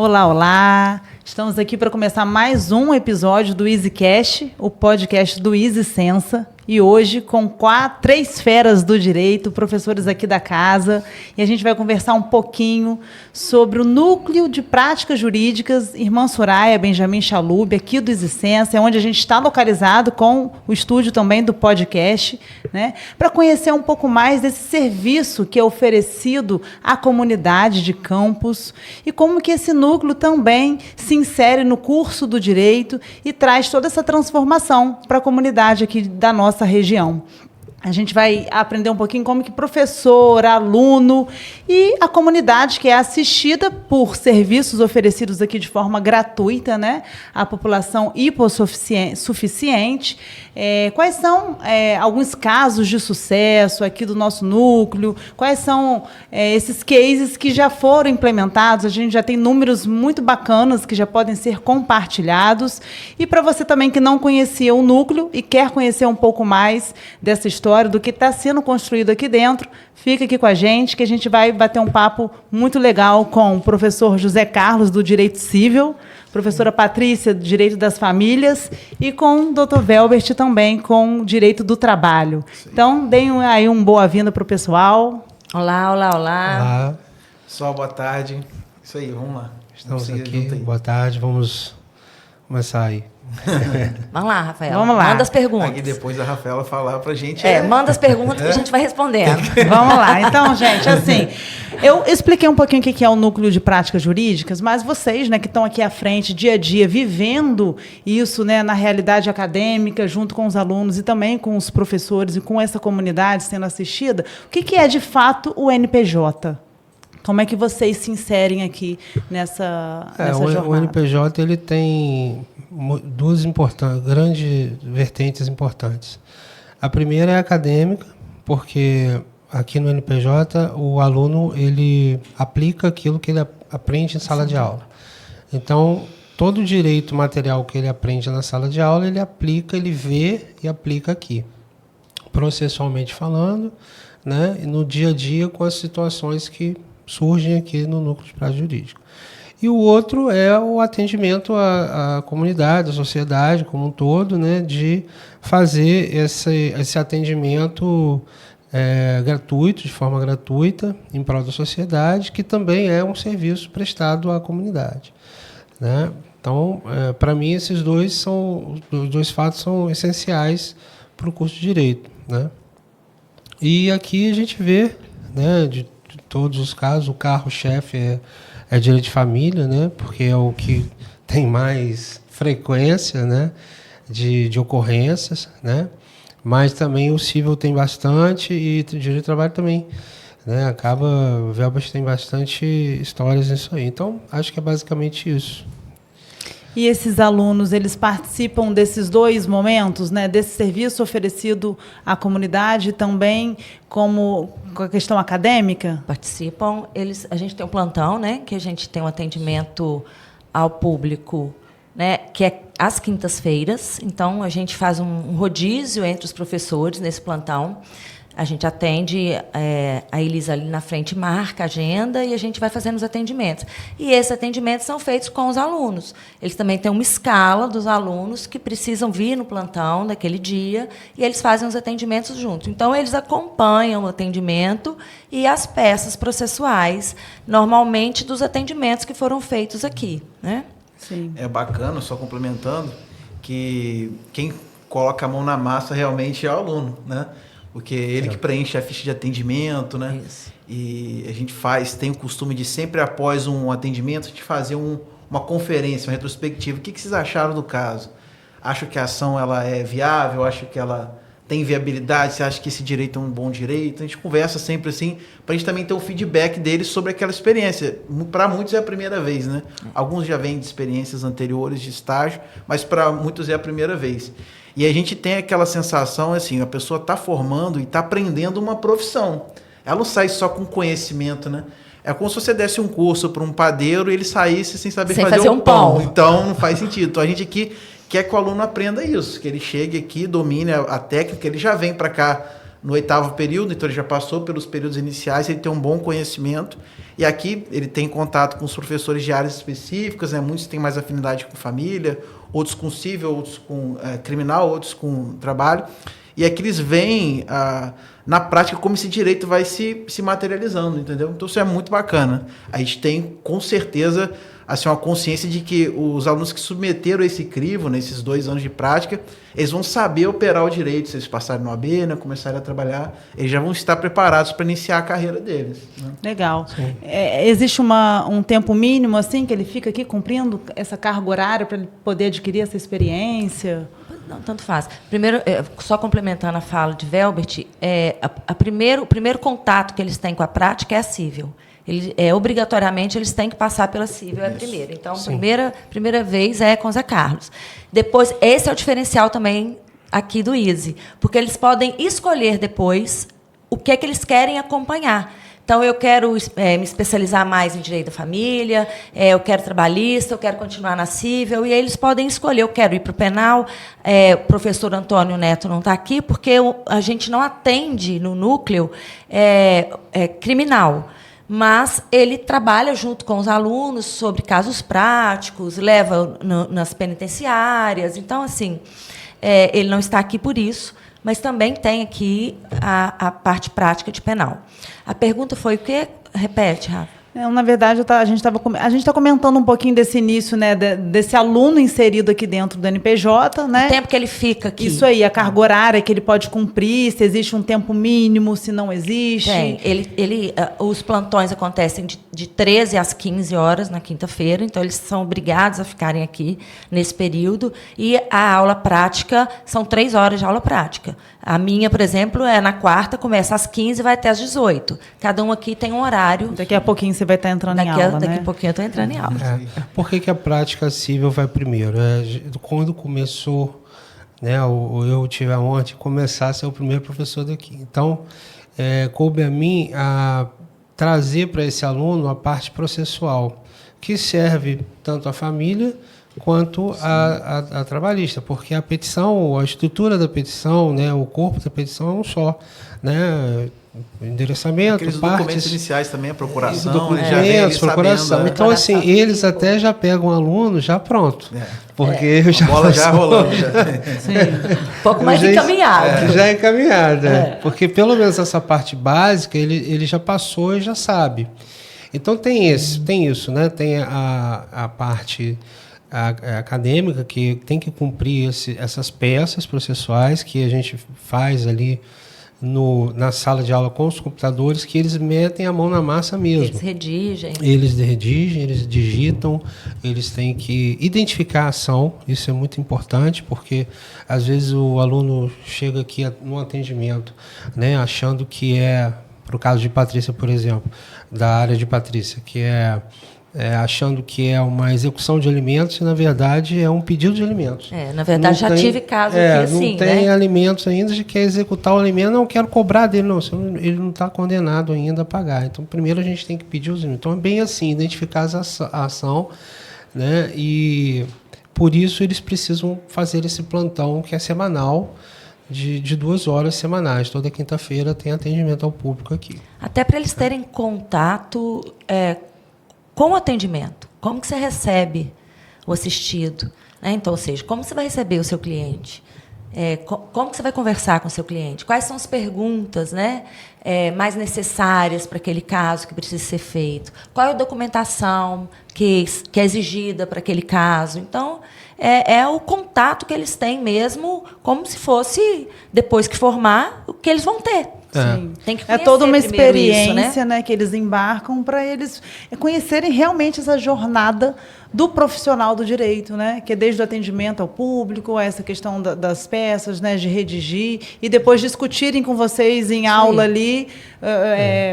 Olá, olá! Estamos aqui para começar mais um episódio do EasyCast, o podcast do Easy Sensa. E hoje com três feras do direito, professores aqui da casa, e a gente vai conversar um pouquinho sobre o Núcleo de Práticas Jurídicas Irmã Soraya Benjamin Chalub, aqui do Easy Sensa, onde a gente está localizado com o estúdio também do podcast, né, para conhecer um pouco mais desse serviço que é oferecido à comunidade de campus e como que esse núcleo também se insere no curso do direito e traz toda essa transformação para a comunidade aqui da nossa região. A gente vai aprender um pouquinho como que professor, aluno e a comunidade que é assistida por serviços oferecidos aqui de forma gratuita, né, à população hipossuficiente. Quais são alguns casos de sucesso aqui do nosso núcleo? Quais são esses cases que já foram implementados? A gente já tem números muito bacanas que já podem ser compartilhados. E para você também que não conhecia o núcleo e quer conhecer um pouco mais dessa história, do que está sendo construído aqui dentro, fica aqui com a gente, que a gente vai bater um papo muito legal com o professor José Carlos, do Direito Civil, professora Patrícia, do Direito das Famílias, e com o doutor Velbert também, com Direito do Trabalho. Sim. Então, deem aí boa-vinda para o pessoal. Olá, olá, olá. Olá. Pessoal, boa tarde. Isso aí, vamos lá. Estamos aqui, boa tarde, vamos começar aí. Vamos lá, Rafael. Vamos lá. Manda as perguntas. Aqui depois a Rafaela falar pra gente. Manda as perguntas que a gente vai respondendo. Vamos lá. Então, gente, assim, eu expliquei um pouquinho o que é o Núcleo de Práticas Jurídicas, mas vocês, né, que estão aqui à frente, dia a dia, vivendo isso, né, na realidade acadêmica, junto com os alunos e também com os professores e com essa comunidade sendo assistida, o que é, de fato, o NPJ? Como é que vocês se inserem aqui nessa jornada? O NPJ ele tem duas grandes vertentes importantes. A primeira é acadêmica, porque aqui no NPJ o aluno ele aplica aquilo que ele aprende em sala de aula. Então, todo o direito material que ele aprende na sala de aula, ele aplica, ele vê e aplica aqui. Processualmente falando, né, e no dia a dia com as situações que surgem aqui no Núcleo de Prática Jurídica. E o outro é o atendimento à comunidade, à sociedade como um todo, né, de fazer esse atendimento gratuito, de forma gratuita, em prol da sociedade, que também é um serviço prestado à comunidade, né? Então, para mim, os dois fatos são essenciais para o curso de Direito, né? E aqui a gente vê, né, de todos os casos, o carro-chefe é direito de família, né? Porque é o que tem mais frequência, né, de ocorrências, né? Mas também o civil tem bastante e o direito de trabalho também, né? O Velbas tem bastante histórias nisso aí. Então, acho que é basicamente isso. E esses alunos, eles participam desses dois momentos, né, desse serviço oferecido à comunidade também como com a questão acadêmica? Participam. A gente tem um plantão, né, que a gente tem um atendimento ao público, né, que é às quintas-feiras. Então, a gente faz um rodízio entre os professores nesse plantão. A gente atende, a Elisa ali na frente marca a agenda e a gente vai fazendo os atendimentos. E esses atendimentos são feitos com os alunos. Eles também têm uma escala dos alunos que precisam vir no plantão naquele dia e eles fazem os atendimentos juntos. Então, eles acompanham o atendimento e as peças processuais, normalmente dos atendimentos que foram feitos aqui, né? Sim. É bacana, só complementando, que quem coloca a mão na massa realmente é o aluno, né? Porque é ele que preenche a ficha de atendimento, né? Isso. E a gente tem o costume de sempre, após um atendimento, de fazer uma conferência, uma retrospectiva. O que vocês acharam do caso? Acham que a ação ela é viável? Acham que ela tem viabilidade? Você acha que esse direito é um bom direito? A gente conversa sempre assim, para a gente também ter o feedback deles sobre aquela experiência. Para muitos é a primeira vez, né? Alguns já vêm de experiências anteriores de estágio, mas para muitos é a primeira vez. E a gente tem aquela sensação, assim, a pessoa está formando e está aprendendo uma profissão. Ela não sai só com conhecimento, né? É como se você desse um curso para um padeiro e ele saísse sem saber fazer um pão. Então, não faz sentido. Então, a gente aqui quer que o aluno aprenda isso, que ele chegue aqui, domine a técnica, ele já vem para cá no 8º período, então ele já passou pelos períodos iniciais, ele tem um bom conhecimento, e aqui ele tem contato com os professores de áreas específicas, né? Muitos têm mais afinidade com família, outros com civil, outros com criminal, outros com trabalho, e aqui eles veem na prática como esse direito vai se materializando, entendeu? Então isso é muito bacana. A gente tem, com certeza, assim, uma consciência de que os alunos que submeteram esse crivo, nesses 2 anos de prática, eles vão saber operar o direito, se eles passarem no AB, né, começarem a trabalhar, eles já vão estar preparados para iniciar a carreira deles. Né? Legal. Existe um tempo mínimo, assim, que ele fica aqui cumprindo essa carga horária para ele poder adquirir essa experiência? Não, tanto faz. Primeiro, só complementando a fala de Velbert, o primeiro contato que eles têm com a prática é a civil. Obrigatoriamente, eles têm que passar pela civil, é a primeira. Então, a primeira vez é com o Zé Carlos. Depois, esse é o diferencial também aqui do ISE, porque eles podem escolher depois o que é que eles querem acompanhar. Então, eu quero me especializar mais em direito da família, eu quero trabalhista, eu quero continuar na civil, e aí eles podem escolher, eu quero ir para o penal. O professor Antônio Neto não está aqui, porque a gente não atende no núcleo criminal, mas ele trabalha junto com os alunos sobre casos práticos, leva nas penitenciárias. Então, assim, ele não está aqui por isso, mas também tem aqui a parte prática de penal. A pergunta foi o quê? Repete, Rafa. Na verdade, a gente está comentando um pouquinho desse início, né, desse aluno inserido aqui dentro do NPJ, né? O tempo que ele fica aqui. Isso aí, a carga horária que ele pode cumprir, se existe um tempo mínimo, se não existe. Tem. Os plantões acontecem de 13 às 15 horas na quinta-feira, então eles são obrigados a ficarem aqui nesse período. E a aula prática são 3 horas de aula prática. A minha, por exemplo, na quarta, começa às 15 e vai até às 18. Cada um aqui tem um horário. Daqui a pouquinho você vai estar entrando em aula, daqui né? a pouquinho eu estou entrando em aula. Por que a prática civil vai primeiro? Quando começou, né, eu tive a honra de começar a ser o primeiro professor daqui. Então, coube a mim a trazer para esse aluno a parte processual, que serve tanto à família quanto a trabalhista, porque a petição, a estrutura da petição, né, o corpo da petição é um só, né, endereçamento, aqueles partes, documentos iniciais também, a procuração, documentos, procuração. Sabendo, então, assim, eles até já pegam o aluno já pronto, porque a bola já rolando. Um pouco mais encaminhado. Já encaminhado, porque pelo menos essa parte básica ele já passou e já sabe. Então tem isso, né? Tem a parte acadêmica, que tem que cumprir essas peças processuais que a gente faz ali na sala de aula com os computadores, que eles metem a mão na massa mesmo. Eles redigem, eles digitam, eles têm que identificar a ação. Isso é muito importante, porque às vezes o aluno chega aqui no atendimento, né, achando que para o caso de Patrícia, por exemplo, da área de Patrícia, que achando que é uma execução de alimentos e, na verdade, é um pedido de alimentos. Na verdade, tive caso aqui assim, não tem alimentos ainda, de quer executar o alimento, não quero cobrar dele, não, ele não está condenado ainda a pagar. Então, primeiro a gente tem que pedir os alimentos. Então, é bem assim, identificar a ação, né? E, por isso, eles precisam fazer esse plantão, que é semanal, de 2 horas semanais. Toda quinta-feira tem atendimento ao público aqui. Até para eles terem contato com o atendimento. Como que você recebe o assistido? Né? Então, ou seja, como você vai receber o seu cliente? Como que você vai conversar com o seu cliente? Quais são as perguntas, né, mais necessárias para aquele caso que precisa ser feito? Qual é a documentação que é exigida para aquele caso? Então, é o contato que eles têm mesmo, como se fosse, depois que formar, o que eles vão ter. Sim. Tem que toda uma experiência, isso, né, que eles embarcam para eles conhecerem realmente essa jornada do profissional do direito, né, que é desde o atendimento ao público, essa questão das peças, né, de redigir, e depois discutirem com vocês em aula ali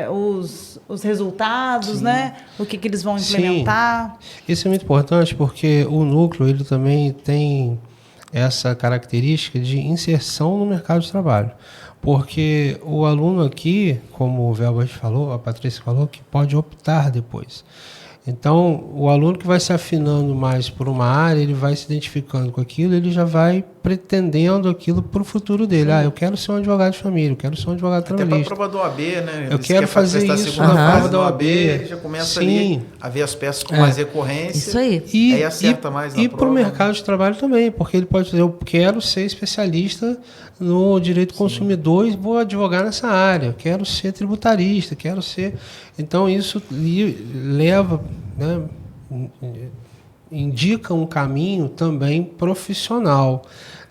os resultados, né, o que eles vão implementar. Sim. Isso é muito importante, porque o núcleo ele também tem essa característica de inserção no mercado de trabalho. Porque o aluno aqui, como o Velbert falou, a Patrícia falou, que pode optar depois. Então, o aluno que vai se afinando mais por uma área, ele vai se identificando com aquilo, ele já vai pretendendo aquilo para o futuro dele. Eu quero ser um advogado de família, eu quero ser um advogado trabalhista. Até para a prova do OAB, né? Eu quero fazer isso na prova da OAB, já começa ali a ver as peças com mais recorrência. Isso aí. E aí acerta mais na prova. E para o né? mercado de trabalho também, porque ele pode dizer, eu quero ser especialista no direito do consumidor e vou advogar nessa área, eu quero ser tributarista, quero ser... Então, isso leva, né, indica um caminho também profissional,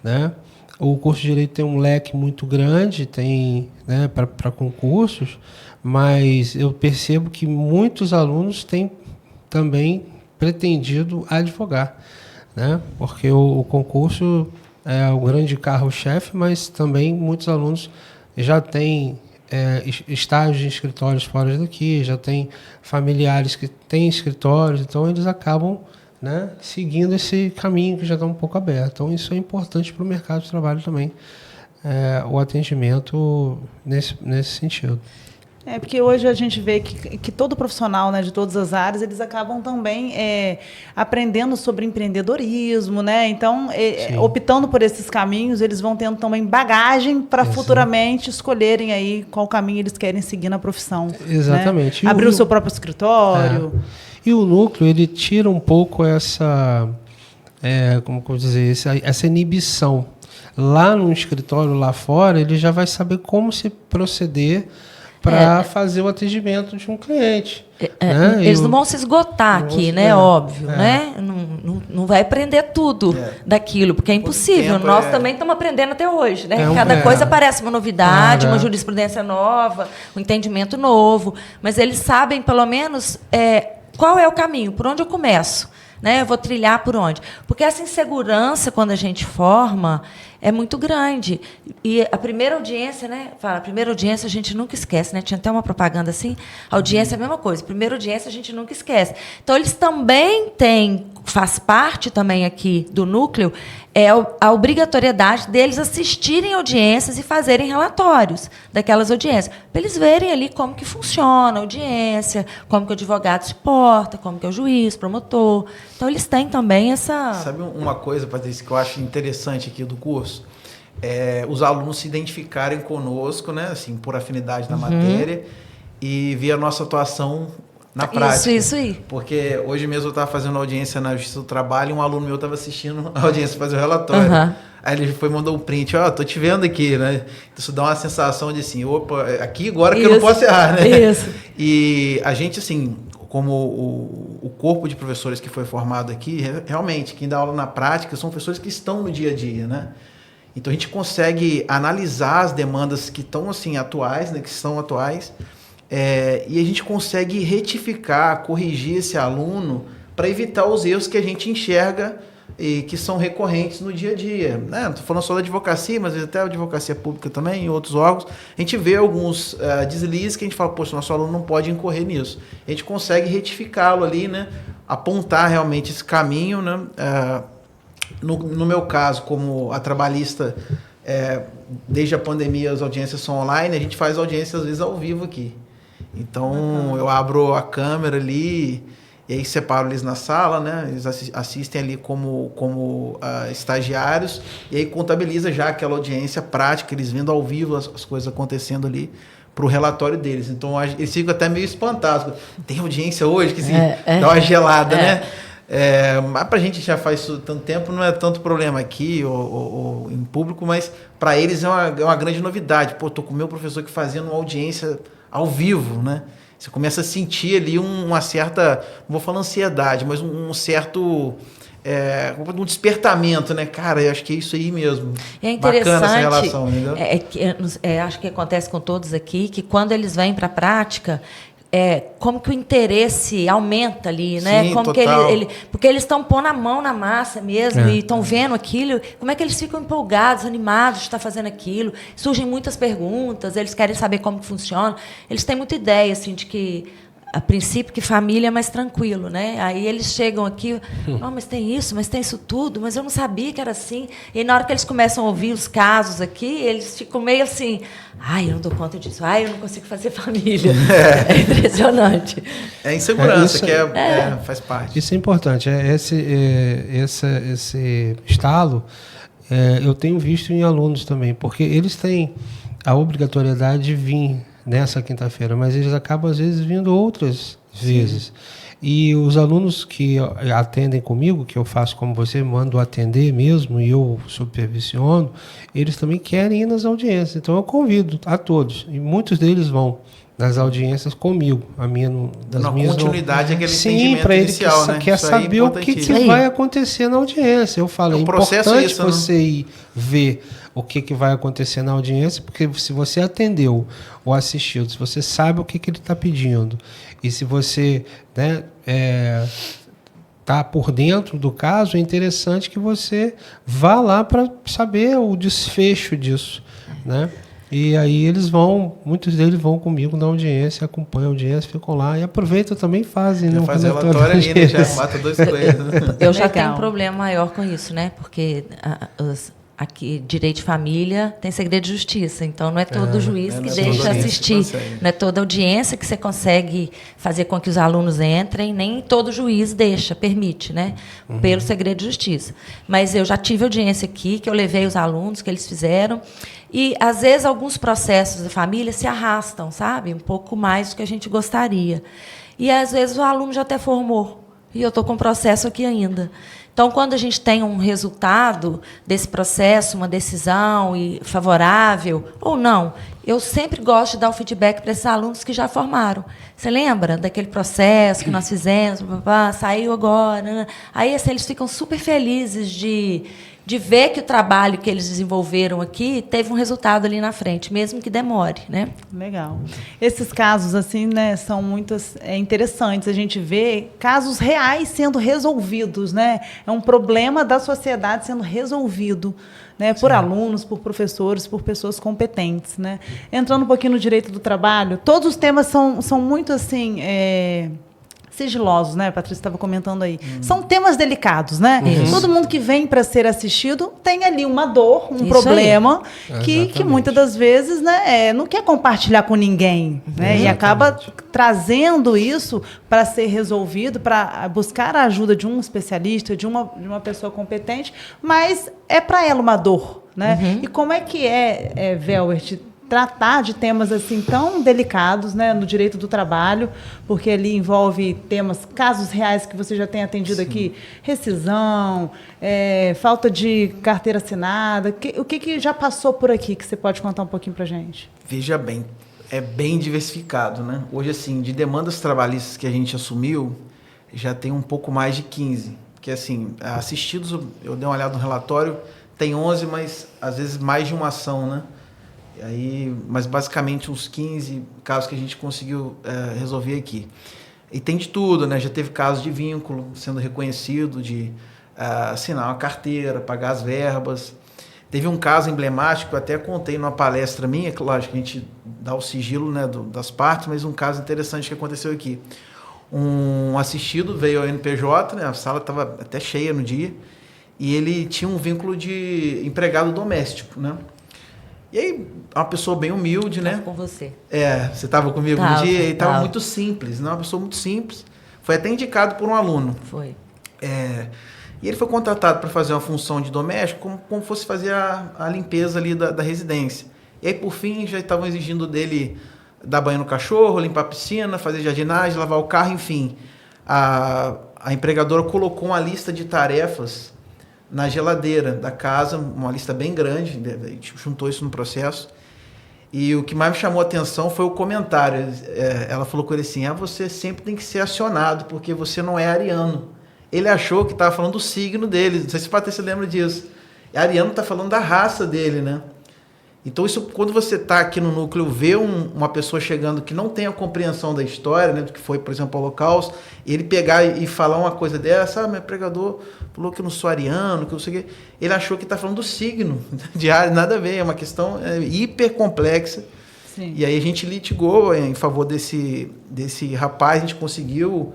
né? O curso de Direito tem um leque muito grande, tem, né, para concursos, mas eu percebo que muitos alunos têm também pretendido advogar, né? Porque o concurso é o grande carro-chefe, mas também muitos alunos já têm estágios de escritórios fora daqui, já tem familiares que têm escritórios, então eles acabam, né, seguindo esse caminho que já está um pouco aberto. Então isso é importante para o mercado de trabalho também, o atendimento nesse sentido. Porque hoje a gente vê que todo profissional, né, de todas as áreas, eles acabam também aprendendo sobre empreendedorismo, né? Então, optando por esses caminhos, eles vão tendo também bagagem para futuramente escolherem aí qual caminho eles querem seguir na profissão. Exatamente. Né? Abrir o seu próprio escritório. E o núcleo, ele tira um pouco essa, como eu vou dizer, essa inibição. Lá no escritório, lá fora, ele já vai saber como se proceder para fazer o atendimento de um cliente. Né? Eles não vão se esgotar aqui, né? Óbvio, né? Não vai aprender tudo daquilo, porque é impossível. Nós também estamos aprendendo até hoje, né? Cada coisa parece uma novidade, uma jurisprudência nova, um entendimento novo, mas eles sabem, pelo menos, qual é o caminho, por onde eu começo. Né? Eu vou trilhar por onde? Porque essa insegurança, quando a gente forma, é muito grande. E a primeira audiência, né? A primeira audiência a gente nunca esquece, né? Tinha até uma propaganda assim. A audiência é a mesma coisa. Primeira audiência a gente nunca esquece. Então, eles também têm, faz parte também aqui do núcleo, a obrigatoriedade deles assistirem audiências e fazerem relatórios daquelas audiências, para eles verem ali como que funciona a audiência, como que o advogado se porta, como que é o juiz, promotor. Então, eles têm também essa... Sabe uma coisa, Patrícia, que eu acho interessante aqui do curso? Os alunos se identificarem conosco, né, assim, por afinidade na matéria, e ver a nossa atuação na prática. Isso aí. Porque hoje mesmo eu estava fazendo audiência na Justiça do Trabalho e um aluno meu estava assistindo a audiência fazer o relatório. Aí ele mandou um print, tô te vendo aqui, né? Isso dá uma sensação de assim, opa, aqui agora que eu não posso errar, né? Isso. E a gente, assim, como o corpo de professores que foi formado aqui, realmente, quem dá aula na prática são professores que estão no dia a dia, né? Então a gente consegue analisar as demandas que estão assim atuais, né, que são atuais, e a gente consegue retificar, corrigir esse aluno para evitar os erros que a gente enxerga e que são recorrentes no dia a dia. Não estou falando só da advocacia, mas até a advocacia pública também, em outros órgãos, a gente vê alguns deslizes que a gente fala, poxa, nosso aluno não pode incorrer nisso. A gente consegue retificá-lo ali, né, apontar realmente esse caminho, né, no meu caso, como a trabalhista, desde a pandemia as audiências são online, a gente faz audiências às vezes ao vivo aqui. Então eu abro a câmera ali e aí separo eles na sala, né? Eles assistem ali como estagiários e aí contabiliza já aquela audiência prática, eles vendo ao vivo as coisas acontecendo ali para o relatório deles. Então eles ficam até meio espantados. Tem audiência hoje que dá uma gelada, né? Mas para a gente já faz isso tanto tempo, não é tanto problema aqui ou em público, mas para eles é uma grande novidade. Pô, tô com o meu professor que fazendo uma audiência ao vivo, né? Você começa a sentir ali uma certa, não vou falar ansiedade, mas um certo um despertamento, né? Cara, eu acho que é isso aí mesmo. É interessante. Bacana essa relação, entendeu? Acho que acontece com todos aqui, que quando eles vêm para a prática, como que o interesse aumenta ali, né? Sim, como total. que porque eles estão pondo a mão na massa mesmo e estão vendo aquilo. Como é que eles ficam empolgados, animados de estar fazendo aquilo? Surgem muitas perguntas, eles querem saber como que funciona. Eles têm muita ideia, assim, de que a princípio que família é mais tranquilo, né? Aí eles chegam aqui, oh, mas tem isso tudo, mas eu não sabia que era assim. E na hora que eles começam a ouvir os casos aqui, eles ficam meio assim, ai, eu não dou conta disso, ai, eu não consigo fazer família. É impressionante. É insegurança, isso, faz parte. Isso é importante. Esse estalo eu tenho visto em alunos também, porque eles têm a obrigatoriedade de vir nessa quinta-feira, mas eles acabam, às vezes, vindo outras vezes. E os alunos que atendem comigo, que eu faço como você, mando atender mesmo, e eu supervisiono, eles também querem ir nas audiências. Então, eu convido a todos, e muitos deles vão nas audiências comigo. A minha, das minhas continuidade é aquele sim, entendimento para ele inicial, que quer saber o que vai acontecer na audiência. Eu falo, é importante isso, você ir ver o que vai acontecer na audiência, porque se você atendeu ou assistiu, se você sabe o que ele está pedindo, e se você está por dentro do caso, é interessante que você vá lá para saber o desfecho disso, né? E aí muitos deles vão comigo na audiência, acompanham a audiência, ficam lá e aproveitam também e fazem. Já faz relatório ali, né? Já mata 2 coelhos. Eu já tenho um problema maior com isso, né? Porque aqui, direito de família tem segredo de justiça, então não é todo juiz que deixa assistir, não é toda audiência que você consegue fazer com que os alunos entrem, nem todo juiz permite, né? Pelo segredo de justiça. Mas eu já tive audiência aqui, que eu levei os alunos, que eles fizeram, e, às vezes, alguns processos da família se arrastam, sabe? Um pouco mais do que a gente gostaria. E, às vezes, o aluno já até formou, e eu estou com o processo aqui ainda. Então, quando a gente tem um resultado desse processo, uma decisão favorável ou não, eu sempre gosto de dar o feedback para esses alunos que já formaram. Você lembra daquele processo que nós fizemos, saiu agora? Né? Aí assim, eles ficam super felizes de ver que o trabalho que eles desenvolveram aqui teve um resultado ali na frente, mesmo que demore, né? Legal. Esses casos, assim, né, são muito interessantes. A gente vê casos reais sendo resolvidos, né? É um problema da sociedade sendo resolvido, né, por alunos, por professores, por pessoas competentes, né? Entrando um pouquinho no direito do trabalho, todos os temas são muito, assim... sigilosos, né? A Patrícia estava comentando aí. São temas delicados, né? Todo mundo que vem para ser assistido tem ali uma dor, um problema que muitas das vezes, né, não quer compartilhar com ninguém, né? E acaba trazendo isso para ser resolvido, para buscar a ajuda de um especialista, de uma pessoa competente, mas é para ela uma dor, né? E como é que Velbert, tratar de temas assim tão delicados, né, no direito do trabalho, porque ali envolve casos reais que você já tem atendido aqui, rescisão, falta de carteira assinada, o que já passou por aqui que você pode contar um pouquinho para a gente? Veja bem, é bem diversificado, né? Hoje, assim, de demandas trabalhistas que a gente assumiu, já tem um pouco mais de 15, que assim, assistidos, eu dei uma olhada no relatório, tem 11, mas às vezes mais de uma ação, né? Mas basicamente uns 15 casos que a gente conseguiu resolver aqui. E tem de tudo, né? Já teve casos de vínculo sendo reconhecido, de assinar uma carteira, pagar as verbas. Teve um caso emblemático, eu até contei numa palestra minha, que lógico que a gente dá o sigilo, né, das partes, mas um caso interessante que aconteceu aqui. Um assistido veio ao NPJ, né? A sala estava até cheia no dia, e ele tinha um vínculo de empregado doméstico, né? E aí, uma pessoa bem humilde, né? Com você. Você estava comigo no dia, e estava muito simples, né? Uma pessoa muito simples. Foi até indicado por um aluno. Foi. E ele foi contratado para fazer uma função de doméstico, como fosse fazer a limpeza ali da residência. E aí, por fim, já estavam exigindo dele dar banho no cachorro, limpar a piscina, fazer jardinagem, lavar o carro, enfim. A empregadora colocou uma lista de tarefas na geladeira da casa, uma lista bem grande, a gente juntou isso no processo, e o que mais me chamou a atenção foi o comentário. Ela falou com ele assim, você sempre tem que ser acionado, porque você não é ariano. Ele achou que estava falando do signo dele, não sei se o Patrícia lembra disso. E ariano está falando da raça dele, né? Então, isso, quando você está aqui no núcleo, vê uma pessoa chegando que não tem a compreensão da história, né, do que foi, por exemplo, o Holocausto, ele pegar e falar uma coisa dessa, meu pregador falou que eu não sou ariano, que eu não sei o quê. Ele achou que está falando do signo de Ares, nada a ver, é uma questão hiper complexa. Sim. E aí a gente litigou em favor desse rapaz, a gente conseguiu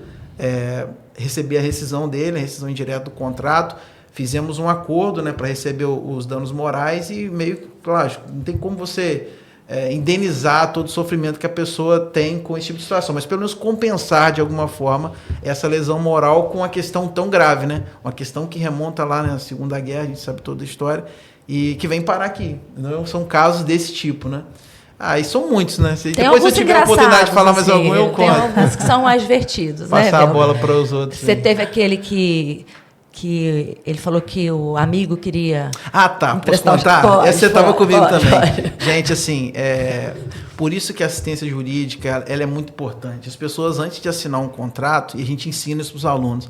receber a rescisão dele, a rescisão indireta do contrato. Fizemos um acordo, né, para receber os danos morais e meio que, lógico, não tem como você indenizar todo o sofrimento que a pessoa tem com esse tipo de situação, mas pelo menos compensar de alguma forma essa lesão moral com uma questão tão grave, né? Uma questão que remonta lá na Segunda Guerra, a gente sabe toda a história, e que vem parar aqui. Não são casos desse tipo, né? E são muitos, né? Depois, se eu tiver a oportunidade de falar mais algum, eu conto. Tem alguns que são mais divertidos, né? Passar a bola para os outros. Você teve aquele que ele falou que o amigo queria... Posso contar? Essa você estava comigo também. Gente, assim, por isso que a assistência jurídica ela é muito importante. As pessoas, antes de assinar um contrato, e a gente ensina isso para os alunos,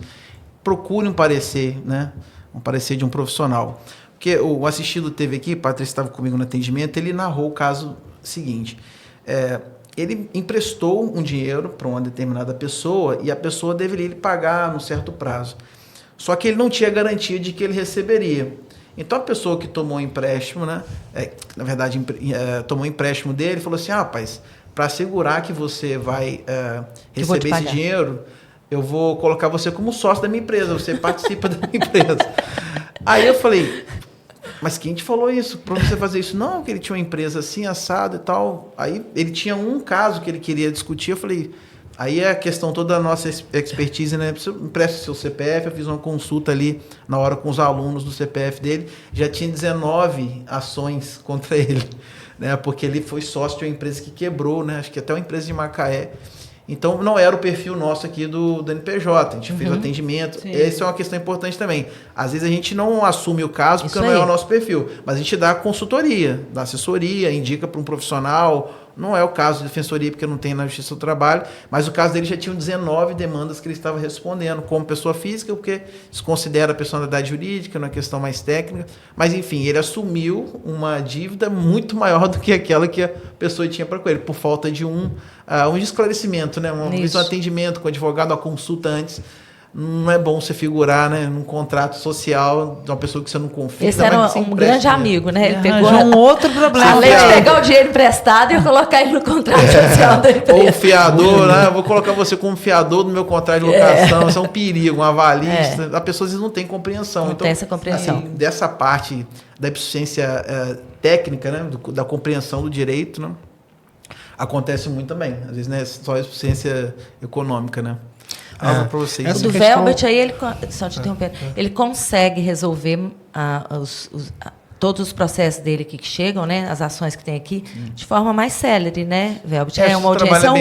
procurem um parecer, né? Um parecer de um profissional. Porque o assistido teve aqui, Patrícia estava comigo no atendimento, ele narrou o caso seguinte. Ele emprestou um dinheiro para uma determinada pessoa e a pessoa deveria lhe pagar num certo prazo. Só que ele não tinha garantia de que ele receberia. Então, a pessoa que tomou o empréstimo, né, na verdade, tomou o empréstimo dele, falou assim, rapaz, para assegurar que você vai receber esse dinheiro, eu vou colocar você como sócio da minha empresa, você participa da minha empresa. Aí eu falei, mas quem te falou isso? Para você fazer isso? Não, que ele tinha uma empresa assim, assado e tal. Aí ele tinha um caso que ele queria discutir, eu falei... Aí é a questão toda da nossa expertise, né? Você empresta o seu CPF, eu fiz uma consulta ali na hora com os alunos do CPF dele, já tinha 19 ações contra ele, né? Porque ele foi sócio de uma empresa que quebrou, né? Acho que até uma empresa de Macaé. Então, não era o perfil nosso aqui do NPJ, a gente fez o atendimento. Sim. Essa é uma questão importante também. Às vezes a gente não assume o caso porque não é o nosso perfil, mas a gente dá consultoria, dá assessoria, indica para um profissional. Não é o caso de defensoria, porque não tem na Justiça do Trabalho, mas o caso dele já tinha 19 demandas que ele estava respondendo como pessoa física, porque se considera a personalidade jurídica, uma questão mais técnica. Mas, enfim, ele assumiu uma dívida muito maior do que aquela que a pessoa tinha para com ele, por falta de um esclarecimento, né? Um atendimento com o advogado, uma consulta antes. Não é bom você figurar, né, num contrato social de uma pessoa que você não confia. Esse era um grande amigo, né? Ele pegou um outro problema. Além de pegar o dinheiro emprestado e colocar ele no contrato social da empresa. Ou fiador, né? Eu vou colocar você como fiador no meu contrato de locação. Isso é um perigo, uma avalista. A pessoa às vezes não tem compreensão. Não tem essa compreensão. Assim, dessa parte da eficiência técnica, né, da compreensão do direito, né, acontece muito também. Às vezes não é só eficiência econômica, né? Para vocês. O do Velbert, aí ele, só te interrompendo, ele consegue resolver todos os processos dele aqui que chegam, né, as ações que tem aqui, de forma mais célere, né, Velbert? É uma audiência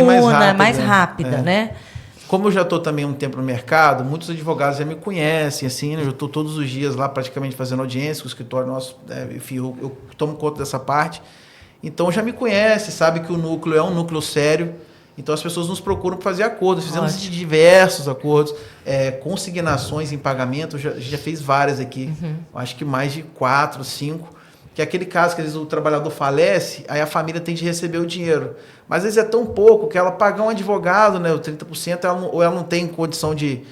mais rápida, né? Como eu já estou também um tempo no mercado, muitos advogados já me conhecem, assim, né? Eu estou todos os dias lá praticamente fazendo audiência com o escritório nosso, enfim, eu tomo conta dessa parte. Então já me conhece, sabe que o núcleo é um núcleo sério. Então, as pessoas nos procuram para fazer acordos. Fizemos diversos acordos, consignações em pagamento. A gente já fez várias aqui. Acho que mais de 4, 5. Que é aquele caso que às vezes o trabalhador falece, aí a família tem de receber o dinheiro. Mas às vezes é tão pouco que ela pagar um advogado, né, o 30%, ou ela não tem condição de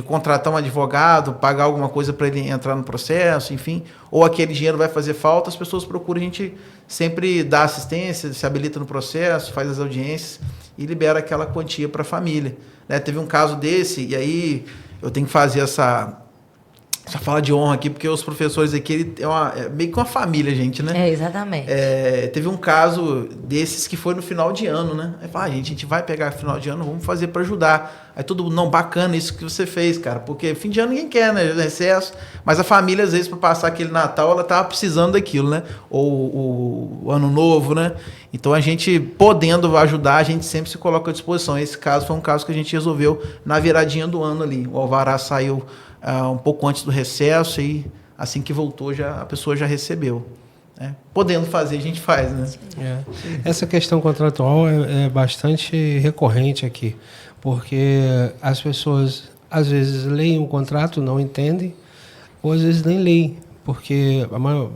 contratar um advogado, pagar alguma coisa para ele entrar no processo, enfim. Ou aquele dinheiro vai fazer falta, as pessoas procuram, a gente sempre dá assistência, se habilita no processo, faz as audiências e libera aquela quantia para a família, né? Teve um caso desse, e aí eu tenho que fazer essa fala de honra aqui, porque os professores aqui é meio que uma família, gente, né? Exatamente. Teve um caso desses que foi no final de ano, né? Aí fala, gente, a gente vai pegar final de ano, vamos fazer para ajudar. Aí todo mundo, não, bacana isso que você fez, cara, porque fim de ano ninguém quer, né? Recesso, mas a família, às vezes, para passar aquele Natal, ela tava precisando daquilo, né? Ou o Ano Novo, né? Então, a gente, podendo ajudar, a gente sempre se coloca à disposição. Esse caso foi um caso que a gente resolveu na viradinha do ano ali. O alvará saiu um pouco antes do recesso e assim que voltou a pessoa já recebeu. Podendo fazer, a gente faz, né? Essa questão contratual é bastante recorrente aqui, porque as pessoas às vezes leem o contrato, não entendem, ou às vezes nem leem, porque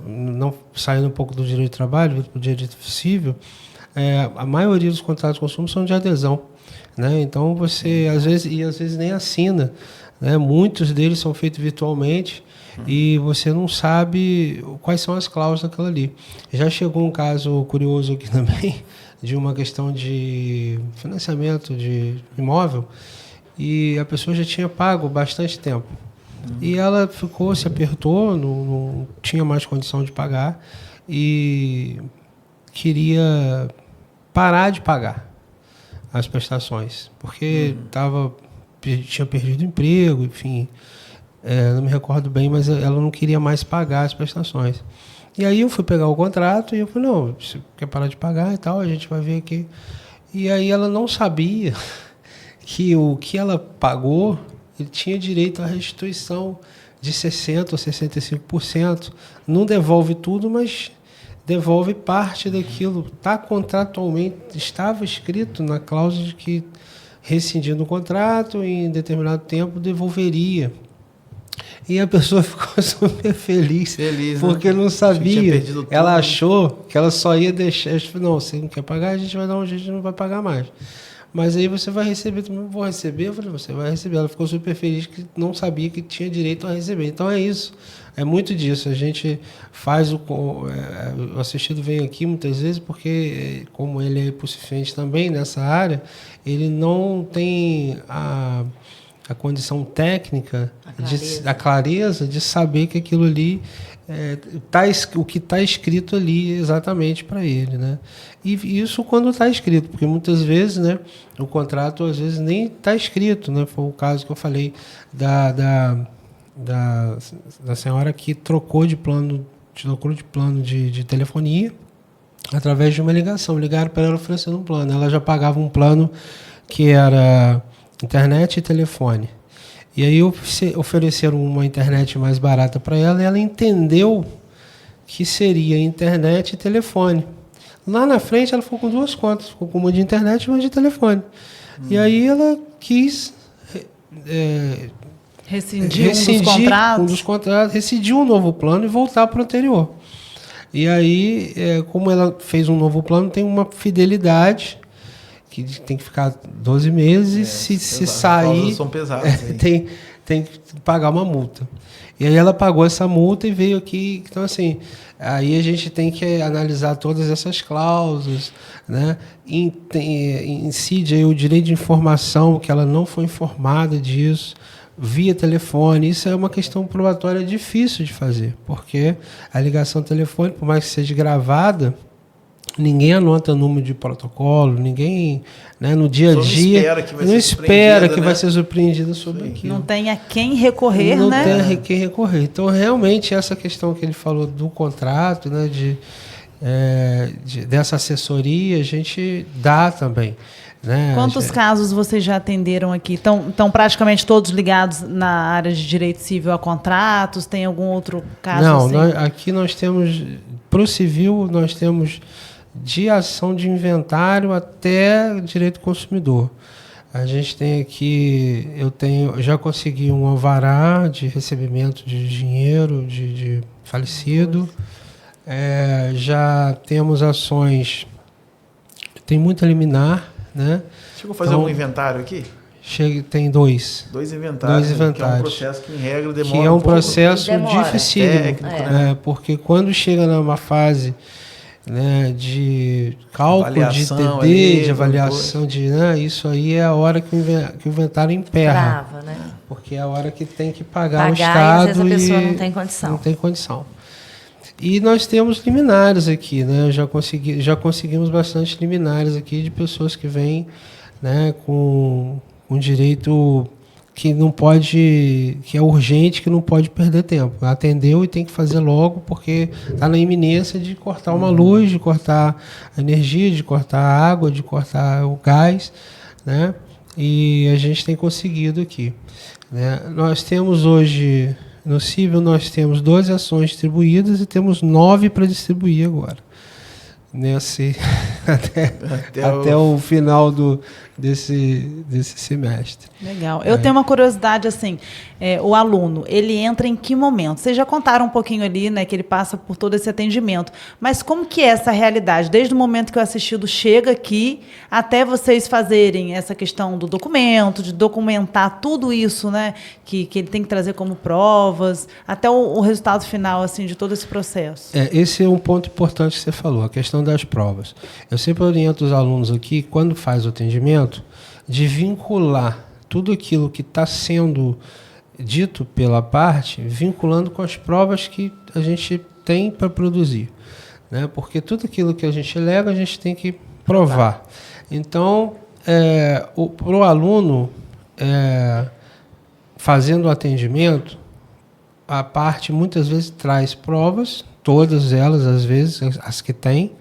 não saindo um pouco do direito de trabalho, do direito civil, a maioria dos contratos de consumo são de adesão, né? Então você às vezes nem assina, né? Muitos deles são feitos virtualmente e você não sabe quais são as cláusulas daquela ali. Já chegou um caso curioso aqui também, de uma questão de financiamento de imóvel e a pessoa já tinha pago bastante tempo. E ela se apertou, não tinha mais condição de pagar e queria parar de pagar as prestações, porque tinha perdido o emprego, enfim, não me recordo bem, mas ela não queria mais pagar as prestações. E aí eu fui pegar o contrato e eu falei, não, você quer parar de pagar e tal, a gente vai ver aqui. E aí ela não sabia que o que ela pagou, ele tinha direito à restituição de 60% ou 65%. Não devolve tudo, mas devolve parte daquilo. Contratualmente, estava escrito na cláusula de que rescindindo o contrato, em determinado tempo devolveria. E a pessoa ficou super feliz porque não sabia. Ela achou que ela só ia deixar. Eu falei, não, você não quer pagar, a gente vai dar um jeito, a gente não vai pagar mais. Mas aí você vai receber, também vou receber. Eu falei, você vai receber. Ela ficou super feliz que não sabia que tinha direito a receber. Então é isso, é muito disso. A gente faz o assistido vem aqui muitas vezes porque, como ele é hipossuficiente também nessa área, ele não tem a condição técnica, a clareza de saber que aquilo ali o que está escrito ali exatamente para ele, né? E isso quando está escrito, porque muitas vezes, né, o contrato às vezes nem está escrito, né? Foi o caso que eu falei da senhora que trocou de plano de telefonia através de uma ligação. Ligaram para ela oferecendo um plano. Ela já pagava um plano que era internet e telefone. E aí ofereceram uma internet mais barata para ela e ela entendeu que seria internet e telefone. Lá na frente ela ficou com duas contas, ficou com uma de internet e uma de telefone. E aí ela quis rescindir um dos contratos, rescindir um novo plano e voltar para o anterior. E aí, como ela fez um novo plano, tem uma fidelidade que tem que ficar 12 meses, se sair, são pesadas, tem que pagar uma multa. E aí ela pagou essa multa e veio aqui. Então, assim, aí a gente tem que analisar todas essas cláusulas, né? Incide aí o direito de informação, que ela não foi informada disso, via telefone. Isso é uma questão probatória difícil de fazer, porque a ligação telefônica, por mais que seja gravada, ninguém anota número de protocolo, ninguém, né, no dia a dia não espera que vai ser surpreendida sobre aquilo. Não tem a quem recorrer, não né? Não tem a quem recorrer. Então, realmente, essa questão que ele falou do contrato, né, dessa assessoria, a gente dá também. Né? Quantos casos vocês já atenderam aqui? Estão praticamente todos ligados na área de direito civil a contratos? Tem algum outro caso? Não, assim? Aqui nós temos, para o civil, nós temos de ação de inventário até direito do consumidor. A gente tem aqui, já consegui um alvará de recebimento de dinheiro de falecido. Já temos ações, tem muita liminar, né? Chegou a fazer algum inventário aqui? Tem dois. Dois inventários. Que é um processo que, em regra, demora que é um processo dificílimo, porque quando chega numa fase, né, de cálculo de TD, de avaliação, isso aí é a hora que o inventário emperra. Trava, né? Porque é a hora que tem que pagar o Estado e às vezes a pessoa não tem condição. Não tem condição. E nós temos liminares aqui, né? Já conseguimos bastante liminares aqui de pessoas que vêm, né, com direito que não pode, que é urgente, que não pode perder tempo. Atendeu e tem que fazer logo, porque está na iminência de cortar uma luz, de cortar a energia, de cortar a água, de cortar o gás, né? E a gente tem conseguido aqui, né? Nós temos hoje, no civil, nós temos 12 ações distribuídas e temos 9 para distribuir agora. Até o final desse semestre. Legal. Eu tenho uma curiosidade, assim, o aluno, ele entra em que momento? Vocês já contaram um pouquinho ali, né, que ele passa por todo esse atendimento, mas como que é essa realidade? Desde o momento que o assistido chega aqui, até vocês fazerem essa questão do documento, de documentar tudo isso, né, que ele tem que trazer como provas, até o resultado final, assim, de todo esse processo. Esse é um ponto importante que você falou, a questão das provas. Eu sempre oriento os alunos aqui, quando faz o atendimento, de vincular tudo aquilo que está sendo dito pela parte, vinculando com as provas que a gente tem para produzir, né? Porque tudo aquilo que a gente alega, a gente tem que provar. Então, para o aluno, fazendo o atendimento, a parte muitas vezes traz provas, todas elas, às vezes, as que tem,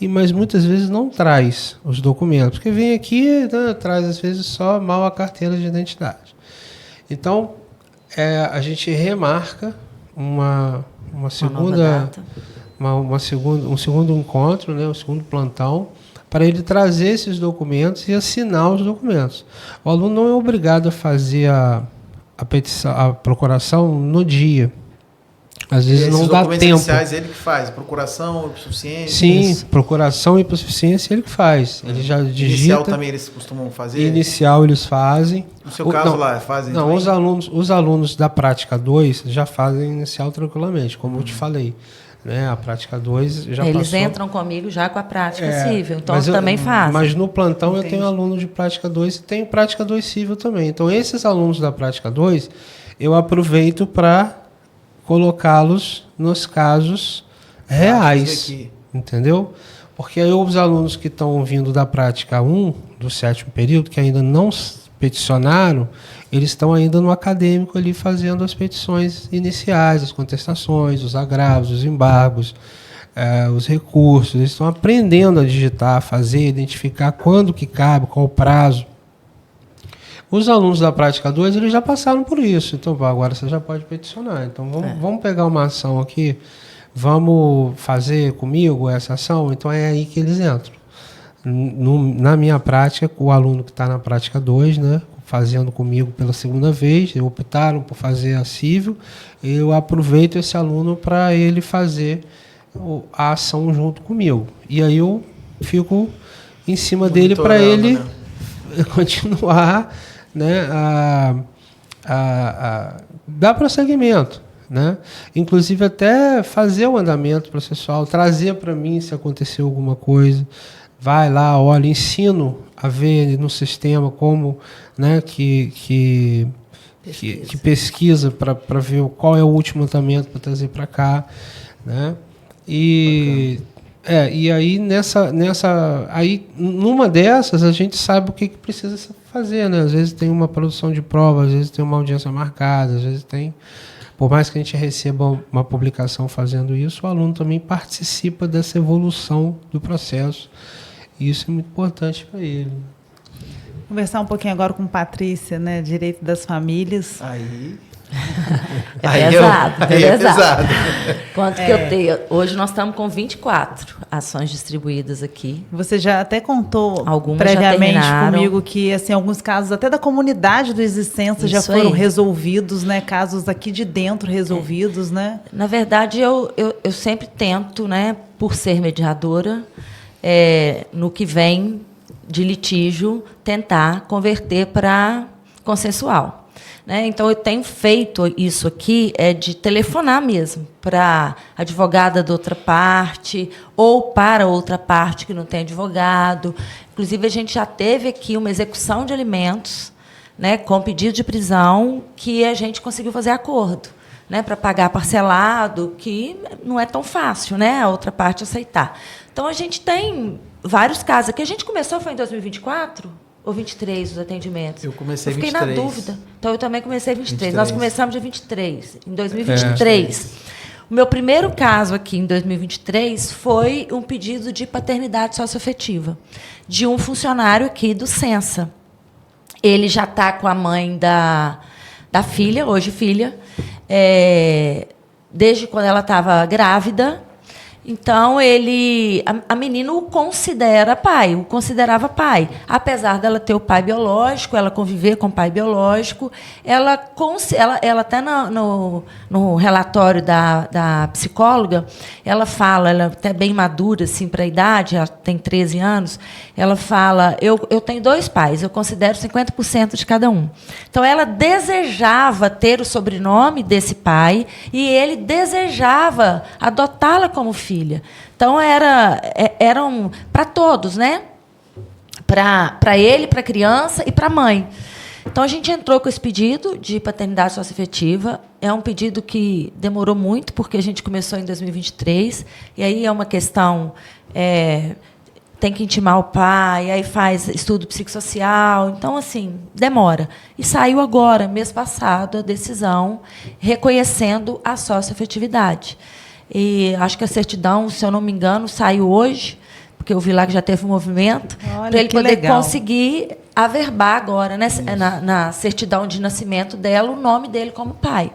mas muitas vezes não traz os documentos, porque vem aqui, né, traz às vezes só mal a carteira de identidade. Então, a gente remarca um segundo encontro, né, um segundo plantão, para ele trazer esses documentos e assinar os documentos. O aluno não é obrigado a fazer a petição, a procuração no dia. Às vezes não dá tempo. Iniciais, ele que faz, procuração, hipossuficiência. Sim, procuração e hipossuficiência ele que faz. Ele já digita. Inicial também eles costumam fazer? Inicial eles fazem. No seu caso lá, fazem não, os alunos da prática 2 já fazem inicial tranquilamente, como eu te falei. Né? A prática 2 já Eles passou. entram comigo já com a prática civil, então também fazem. Mas no plantão eu tenho aluno de prática 2 e tenho prática 2 civil também. Então esses alunos da prática 2, eu aproveito para colocá-los nos casos reais, entendeu? Porque aí os alunos que estão vindo da prática 1, do 7º período, que ainda não peticionaram, eles estão ainda no acadêmico ali fazendo as petições iniciais, as contestações, os agravos, os embargos, os recursos. Eles estão aprendendo a digitar, a fazer, identificar quando que cabe, qual o prazo. Os alunos da prática 2, eles já passaram por isso. Então, agora você já pode peticionar. Então, vamos pegar uma ação aqui, vamos fazer comigo essa ação. Então, é aí que eles entram. Na minha prática, o aluno que está na prática 2, né, fazendo comigo pela segunda vez, optaram por fazer a civil, eu aproveito esse aluno para ele fazer a ação junto comigo. E aí eu fico em cima dele para ele continuar, né, a dar prosseguimento, né? Inclusive até fazer o andamento processual, trazer para mim se aconteceu alguma coisa, vai lá, olha, ensino a ver no sistema como, né, que pesquisa para ver qual é o último andamento para trazer para cá, né? E aí numa dessas a gente sabe o que precisa fazer, né? Às vezes tem uma produção de prova, às vezes tem uma audiência marcada, às vezes tem, por mais que a gente receba uma publicação fazendo isso, o aluno também participa dessa evolução do processo. E isso é muito importante para ele. Conversar um pouquinho agora com Patrícia, né? Direito das famílias. É pesado. Quanto que eu tenho? Hoje nós estamos com 24 ações distribuídas aqui. Você já até contou algumas previamente comigo que, assim, alguns casos até da comunidade do Existência já foram resolvidos, né? Casos aqui de dentro resolvidos, né? Na verdade, eu sempre tento, né, por ser mediadora, no que vem de litígio, tentar converter para consensual. Né? Então, eu tenho feito isso aqui, de telefonar mesmo para a advogada da outra parte ou para outra parte que não tem advogado. Inclusive, a gente já teve aqui uma execução de alimentos, né, com pedido de prisão, que a gente conseguiu fazer acordo, né, para pagar parcelado, que não é tão fácil, né, a outra parte aceitar. Então, a gente tem vários casos. Aqui a gente começou, foi em 2024? Ou 23 os atendimentos? Eu comecei em 23. Fiquei na dúvida. Então, eu também comecei em 23. Nós começamos dia 23, em 2023. O meu primeiro caso aqui, em 2023, foi um pedido de paternidade socioafetiva de um funcionário aqui do Sensa. Ele já está com a mãe da filha, hoje filha, desde quando ela estava grávida, Então, a menina o considera pai, o considerava pai. Apesar dela ter o pai biológico, ela conviver com o pai biológico, ela até no relatório da psicóloga, ela fala, ela é até bem madura assim, para a idade, ela tem 13 anos, ela fala, eu tenho 2 pais, eu considero 50% de cada um. Então, ela desejava ter o sobrenome desse pai e ele desejava adotá-la como filha. Então, eram para todos, né? Para ele, para a criança e para a mãe. Então, a gente entrou com esse pedido de paternidade socioafetiva. É um pedido que demorou muito, porque a gente começou em 2023. E aí é uma questão... tem que intimar o pai, aí faz estudo psicossocial. Então, assim, demora. E saiu agora, mês passado, a decisão reconhecendo a socioafetividade. E acho que a certidão, se eu não me engano, saiu hoje, porque eu vi lá que já teve um movimento, para ele poder conseguir averbar agora, né, na certidão de nascimento dela, o nome dele como pai.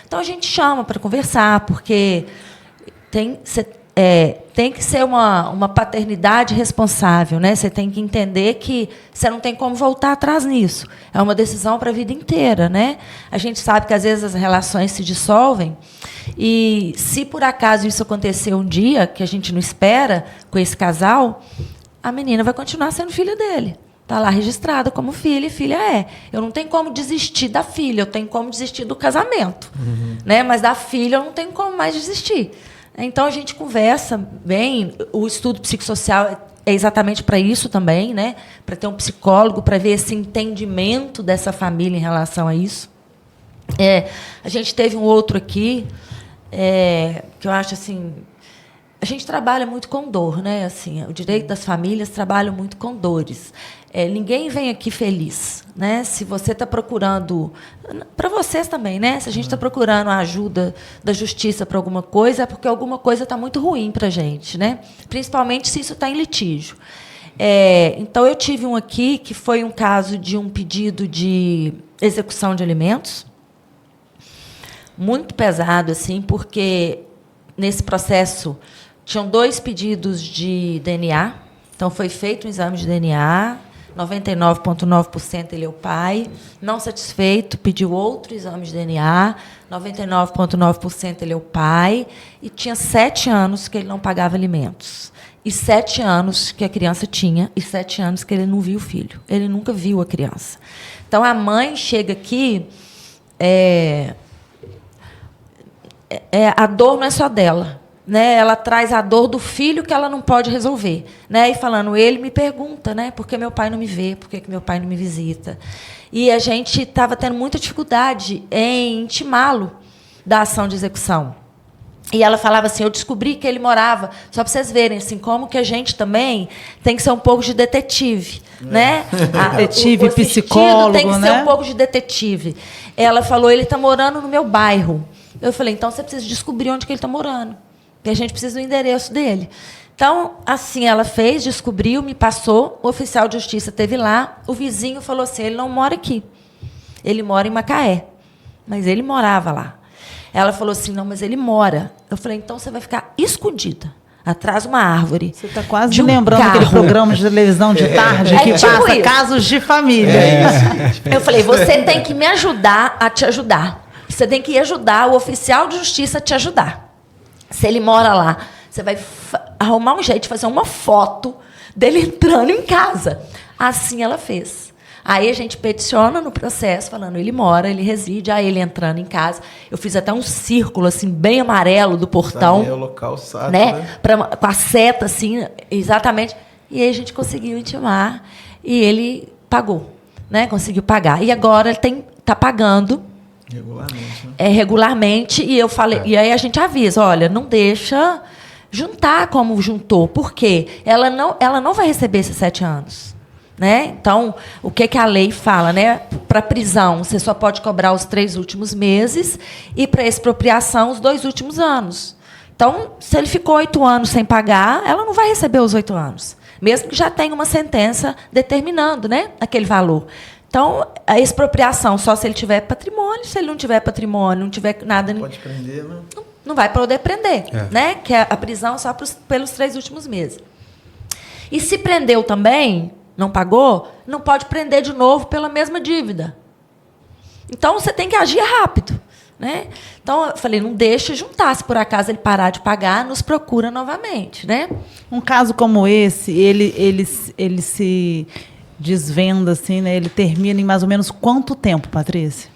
Então, a gente chama para conversar, porque tem que ser uma paternidade responsável, né? Você tem que entender que você não tem como voltar atrás nisso. É uma decisão para a vida inteira, né? A gente sabe que, às vezes, as relações se dissolvem, e se, por acaso, isso acontecer um dia, que a gente não espera, com esse casal, a menina vai continuar sendo filha dele. Está lá registrada como filha, e filha é. Eu não tenho como desistir da filha, eu tenho como desistir do casamento. Né? Mas da filha eu não tenho como mais desistir. Então, a gente conversa bem. O estudo psicossocial é exatamente para isso também, né? Para ter um psicólogo, para ver esse entendimento dessa família em relação a isso. A gente teve um outro aqui, que eu acho assim... A gente trabalha muito com dor, né? Assim, o direito das famílias trabalha muito com dores. Ninguém vem aqui feliz, né? Se você está procurando, para vocês também, né? Se a gente está procurando a ajuda da justiça para alguma coisa, é porque alguma coisa está muito ruim para a gente, né? Principalmente se isso está em litígio. Então, eu tive um aqui que foi um caso de um pedido de execução de alimentos, muito pesado, assim, porque nesse processo tinham 2 pedidos de DNA. Então, foi feito um exame de DNA, 99,9% ele é o pai. Não satisfeito, pediu outro exame de DNA, 99,9% ele é o pai. E tinha 7 anos que ele não pagava alimentos. E 7 anos que a criança tinha, e 7 anos que ele não viu o filho. Ele nunca viu a criança. Então, a mãe chega aqui... a dor não é só dela. Né, ela traz a dor do filho que ela não pode resolver, né, e falando, ele me pergunta, né, por que meu pai não me vê, por que meu pai não me visita, e a gente estava tendo muita dificuldade em intimá-lo da ação de execução. E ela falava assim, eu descobri que ele morava, só para vocês verem assim, como que a gente também tem que ser um pouco de detetive, né? Detetive, psicólogo, tem que né? ser um pouco de detetive. Ela falou, ele está morando no meu bairro. Eu falei, então você precisa descobrir onde que ele está morando. E a gente precisa do endereço dele. Então, assim, ela fez, descobriu, me passou, o oficial de justiça esteve lá, o vizinho falou assim, ele não mora aqui, ele mora em Macaé, mas ele morava lá. Ela falou assim, não, mas ele mora. Eu falei, então você vai ficar escondida, atrás de uma árvore. Você está quase lembrando aquele programa de televisão de tarde que tipo passa isso. Casos de Família. Eu falei, você tem que me ajudar a te ajudar. Você tem que ajudar o oficial de justiça a te ajudar. Se ele mora lá, você vai arrumar um jeito de fazer uma foto dele entrando em casa. Assim ela fez. Aí a gente peticiona no processo, falando, ele mora, ele reside, aí ele entrando em casa. Eu fiz até um círculo, assim, bem amarelo do portão. É o local certo, né? Com a seta, assim, exatamente. E aí a gente conseguiu intimar e ele pagou, né? Conseguiu pagar. E agora ele está pagando... Regularmente, né? Regularmente, e eu falei, e aí a gente avisa, olha, não deixa juntar como juntou, por quê? Ela não vai receber esses 7 anos. Né? Então, o que a lei fala? Né? Para prisão, você só pode cobrar os 3 últimos meses, e para expropriação, os 2 últimos anos. Então, se ele ficou 8 anos sem pagar, ela não vai receber os 8 anos, mesmo que já tenha uma sentença determinando, né, aquele valor. Então, a expropriação só se ele tiver patrimônio. Se ele não tiver patrimônio, não tiver nada... Pode prender, né? não vai poder prender, né? Que é a prisão só pelos 3 últimos meses. E se prendeu também, não pagou, não pode prender de novo pela mesma dívida. Então, você tem que agir rápido. Né? Então, eu falei, não deixa juntar. Se por acaso ele parar de pagar, nos procura novamente. Né? Um caso como esse, ele se desvenda, assim, né? Ele termina em mais ou menos quanto tempo, Patrícia?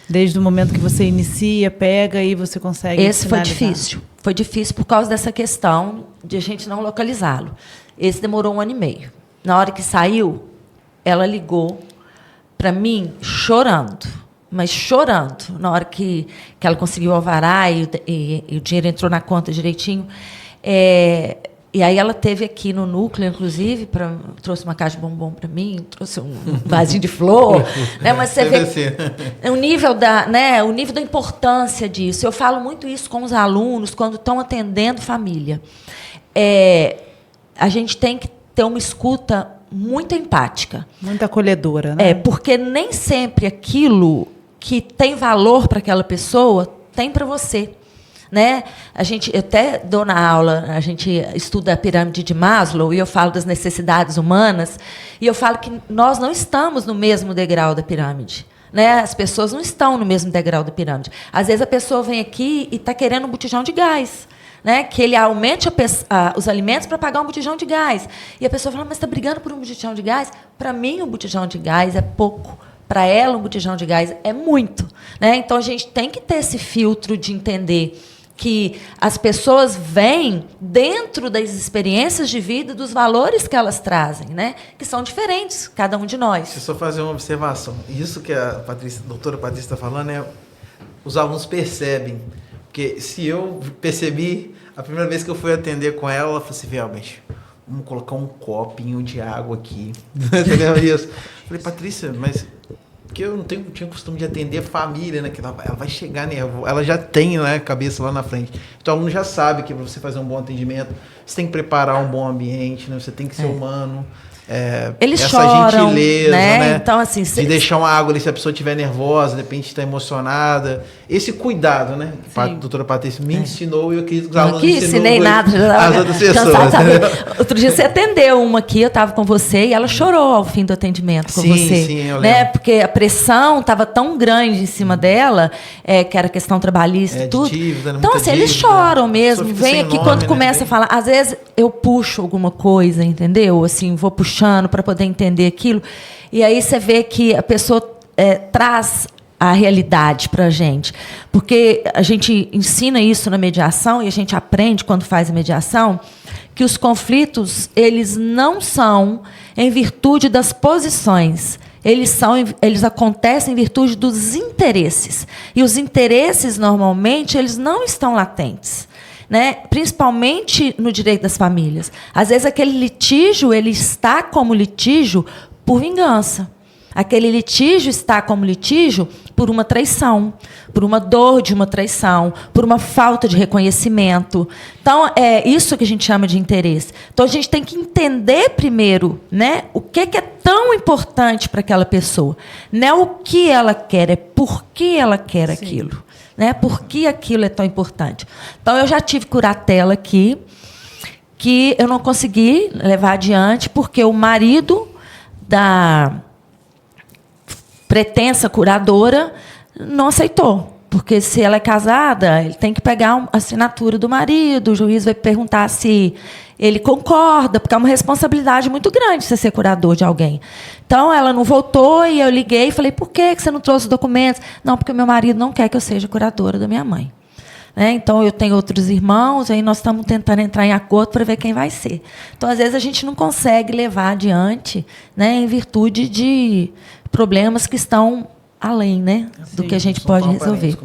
Desde o momento que você inicia, pega e você consegue Esse foi finalizar. difícil. Foi difícil por causa dessa questão de a gente não localizá-lo. Esse demorou 1 ano e meio. Na hora que saiu, ela ligou para mim chorando. Mas chorando, na hora que ela conseguiu o alvará e o dinheiro entrou na conta direitinho. E aí ela teve aqui no núcleo, inclusive, trouxe uma caixa de bombom para mim, trouxe um vasinho de flor. Né? Mas você vê o nível da importância disso. Eu falo muito isso com os alunos quando estão atendendo família. A gente tem que ter uma escuta muito empática. Muito acolhedora, né? Porque nem sempre aquilo que tem valor para aquela pessoa tem para você. Né? Eu até dou na aula, a gente estuda a pirâmide de Maslow, e eu falo das necessidades humanas, e eu falo que nós não estamos no mesmo degrau da pirâmide. Né? As pessoas não estão no mesmo degrau da pirâmide. Às vezes a pessoa vem aqui e está querendo um botijão de gás. Né, que ele aumente os alimentos para pagar um botijão de gás. E a pessoa fala, mas está brigando por um botijão de gás? Para mim, um botijão de gás é pouco. Para ela, um botijão de gás é muito. Né? Então, a gente tem que ter esse filtro de entender que as pessoas vêm dentro das experiências de vida, dos valores que elas trazem, né? Que são diferentes, cada um de nós. Deixa eu só fazer uma observação. Isso que a doutora Patrícia está falando, os alunos percebem. Porque se eu percebi, a primeira vez que eu fui atender com ela, ela falou assim, Velbert, vamos colocar um copinho de água aqui. Entendeu isso? Falei, Patrícia, mas porque eu não tinha costume de atender família, né? Que ela vai chegar nervosa, ela já tem, né, a cabeça lá na frente. Então o aluno já sabe que para você fazer um bom atendimento, você tem que preparar um bom ambiente, né? Você tem que ser humano. Eles essa choram, gentileza, né? Então, assim, de deixar uma água ali se a pessoa estiver nervosa, de repente está emocionada. Esse cuidado, né? A doutora Patrícia me ensinou e eu acredito que os alunos ensinei nada, as outras pessoas. Outro dia você atendeu uma aqui, eu estava com você e ela chorou ao fim do atendimento com você. Sim, eu né? lembro. Porque a pressão estava tão grande em cima dela, que era questão trabalhista e tudo. Dívida, então, assim, eles choram mesmo. Vem aqui quando começa a falar. Às vezes eu puxo alguma coisa, entendeu? Assim, vou puxando para poder entender aquilo. E aí você vê que a pessoa traz a realidade para a gente. Porque a gente ensina isso na mediação e a gente aprende quando faz a mediação que os conflitos, eles não são em virtude das posições. Eles acontecem em virtude dos interesses. E os interesses, normalmente, eles não estão latentes. Né? Principalmente no direito das famílias. Às vezes, aquele litígio ele está como litígio por vingança. Aquele litígio está como litígio por uma traição, por uma dor de uma traição, por uma falta de reconhecimento. Então, é isso que a gente chama de interesse. Então, a gente tem que entender primeiro, né, o que é tão importante para aquela pessoa. Não é o que ela quer, é por que ela quer aquilo. Né? Por que aquilo é tão importante? Então, eu já tive curatela aqui, que eu não consegui levar adiante, porque o marido da pretensa curadora não aceitou. Porque se ela é casada, ele tem que pegar a assinatura do marido, o juiz vai perguntar se ele concorda, porque é uma responsabilidade muito grande você ser curador de alguém. Então, ela não voltou e eu liguei e falei, por que você não trouxe os documentos? Não, porque meu marido não quer que eu seja curadora da minha mãe. Né? Então, eu tenho outros irmãos, aí nós estamos tentando entrar em acordo para ver quem vai ser. Então, às vezes, a gente não consegue levar adiante, né, em virtude de problemas que estão além, né, do que a gente pode resolver.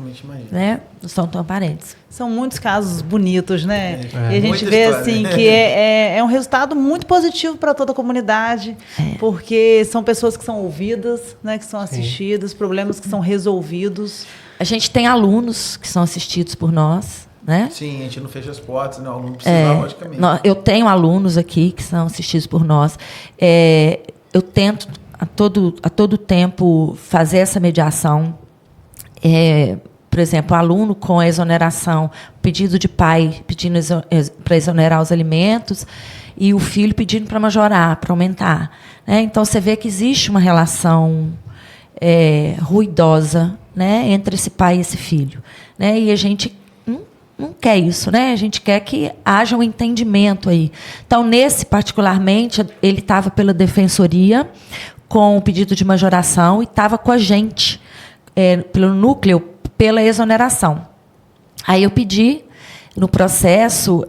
Né? Não são tão aparentes. São muitos casos bonitos, né? E a gente Muita vê história, assim né? que é um resultado muito positivo para toda a comunidade, porque são pessoas que são ouvidas, né, que são assistidas, problemas que são resolvidos. A gente tem alunos que são assistidos por nós, né? Sim, a gente não fecha as portas, né? O aluno precisa, logicamente. Eu tenho alunos aqui que são assistidos por nós. Eu tento a todo tempo fazer essa mediação. por exemplo, o aluno com a exoneração, pedido de pai pedindo para exonerar os alimentos e o filho pedindo para majorar, para aumentar. Né? Então, você vê que existe uma relação ruidosa, né, entre esse pai e esse filho. Né? E a gente não quer isso, né? A gente quer que haja um entendimento aí. Então, nesse, particularmente, ele estava pela defensoria com o pedido de majoração e estava com a gente, pelo núcleo, pela exoneração. Aí eu pedi, no processo,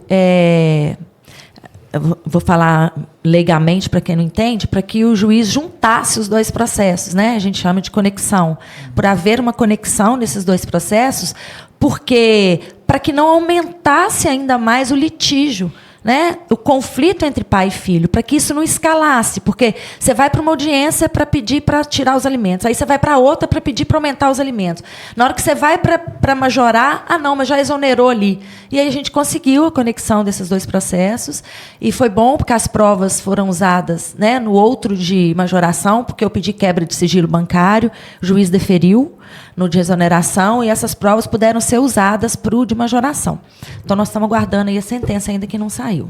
eu vou falar legalmente para quem não entende, para que o juiz juntasse os dois processos, né? A gente chama de conexão. Por haver uma conexão nesses dois processos, porque para que não aumentasse ainda mais o litígio, né? O conflito entre pai e filho, para que isso não escalasse, porque você vai para uma audiência para pedir para tirar os alimentos, aí você vai para outra para pedir para aumentar os alimentos. Na hora que você vai para majorar, não, mas já exonerou ali. E aí a gente conseguiu a conexão desses dois processos, e foi bom porque as provas foram usadas, né, no outro de majoração, porque eu pedi quebra de sigilo bancário, o juiz deferiu no de exoneração, e essas provas puderam ser usadas para o de majoração. Então, nós estamos aguardando aí a sentença ainda que não saiu.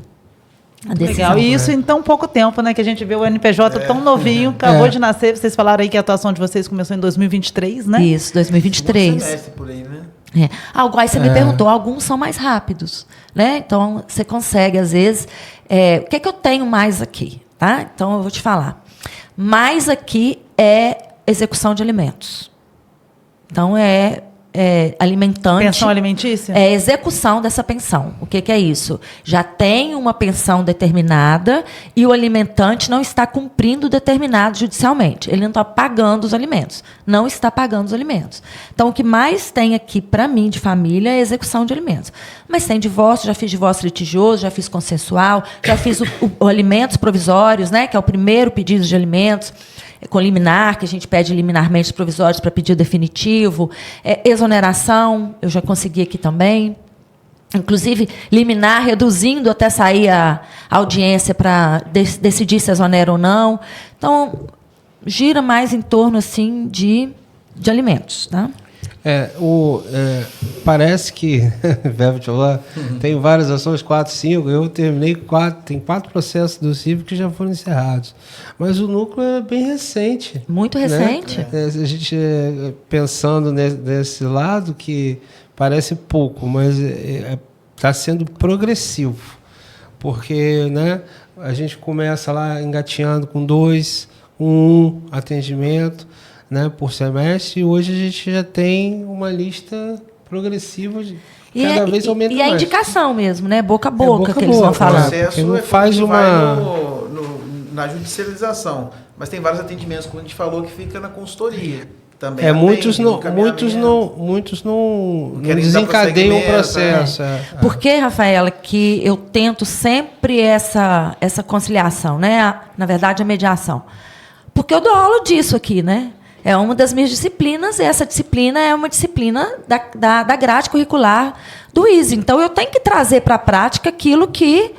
A decisão. Legal. E isso em tão pouco tempo, né? Que a gente vê o NPJ tão novinho, acabou de nascer. Vocês falaram aí que a atuação de vocês começou em 2023, né? Isso, 2023. Um semestre por aí, né? Aí você me perguntou, alguns são mais rápidos, né? Então, você consegue, às vezes... o que eu tenho mais aqui? Tá? Então, eu vou te falar. Mais aqui é execução de alimentos. Então, alimentante. Pensão alimentícia? É execução dessa pensão. O que é isso? Já tem uma pensão determinada e o alimentante não está cumprindo determinado judicialmente. Ele não está pagando os alimentos. Não está pagando os alimentos. Então, o que mais tem aqui, para mim, de família, é execução de alimentos. Mas tem divórcio, já fiz divórcio litigioso, já fiz consensual, já fiz o alimentos provisórios, né, que é o primeiro pedido de alimentos, com liminar, que a gente pede liminarmente provisórios para pedido definitivo, exoneração, eu já consegui aqui também. Inclusive, liminar reduzindo até sair a audiência para decidir se exonera ou não. Então, gira mais em torno assim, de alimentos. Tá? Parece que, tem várias ações, 4, 5, eu terminei 4, tem 4 processos do CIV que já foram encerrados. Mas o núcleo é bem recente. Muito recente. Né? A gente pensando nesse lado, que parece pouco, mas está sendo progressivo. Porque, né, a gente começa lá engatinhando com 2, 1 atendimento, né, por semestre, e hoje a gente já tem uma lista progressiva de cada vez aumenta mais. E a indicação mesmo, né? Boca a boca, que eles vão falando. O processo não faz vai na judicialização, mas tem vários atendimentos, como a gente falou, que fica na consultoria. Também muitos não desencadeiam o processo. Por que, Rafaela, que eu tento sempre essa conciliação, né? Na verdade, a mediação. Porque eu dou aula disso aqui, né? É uma das minhas disciplinas, e essa disciplina é uma disciplina da grade curricular do ISE. Então, eu tenho que trazer para a prática aquilo que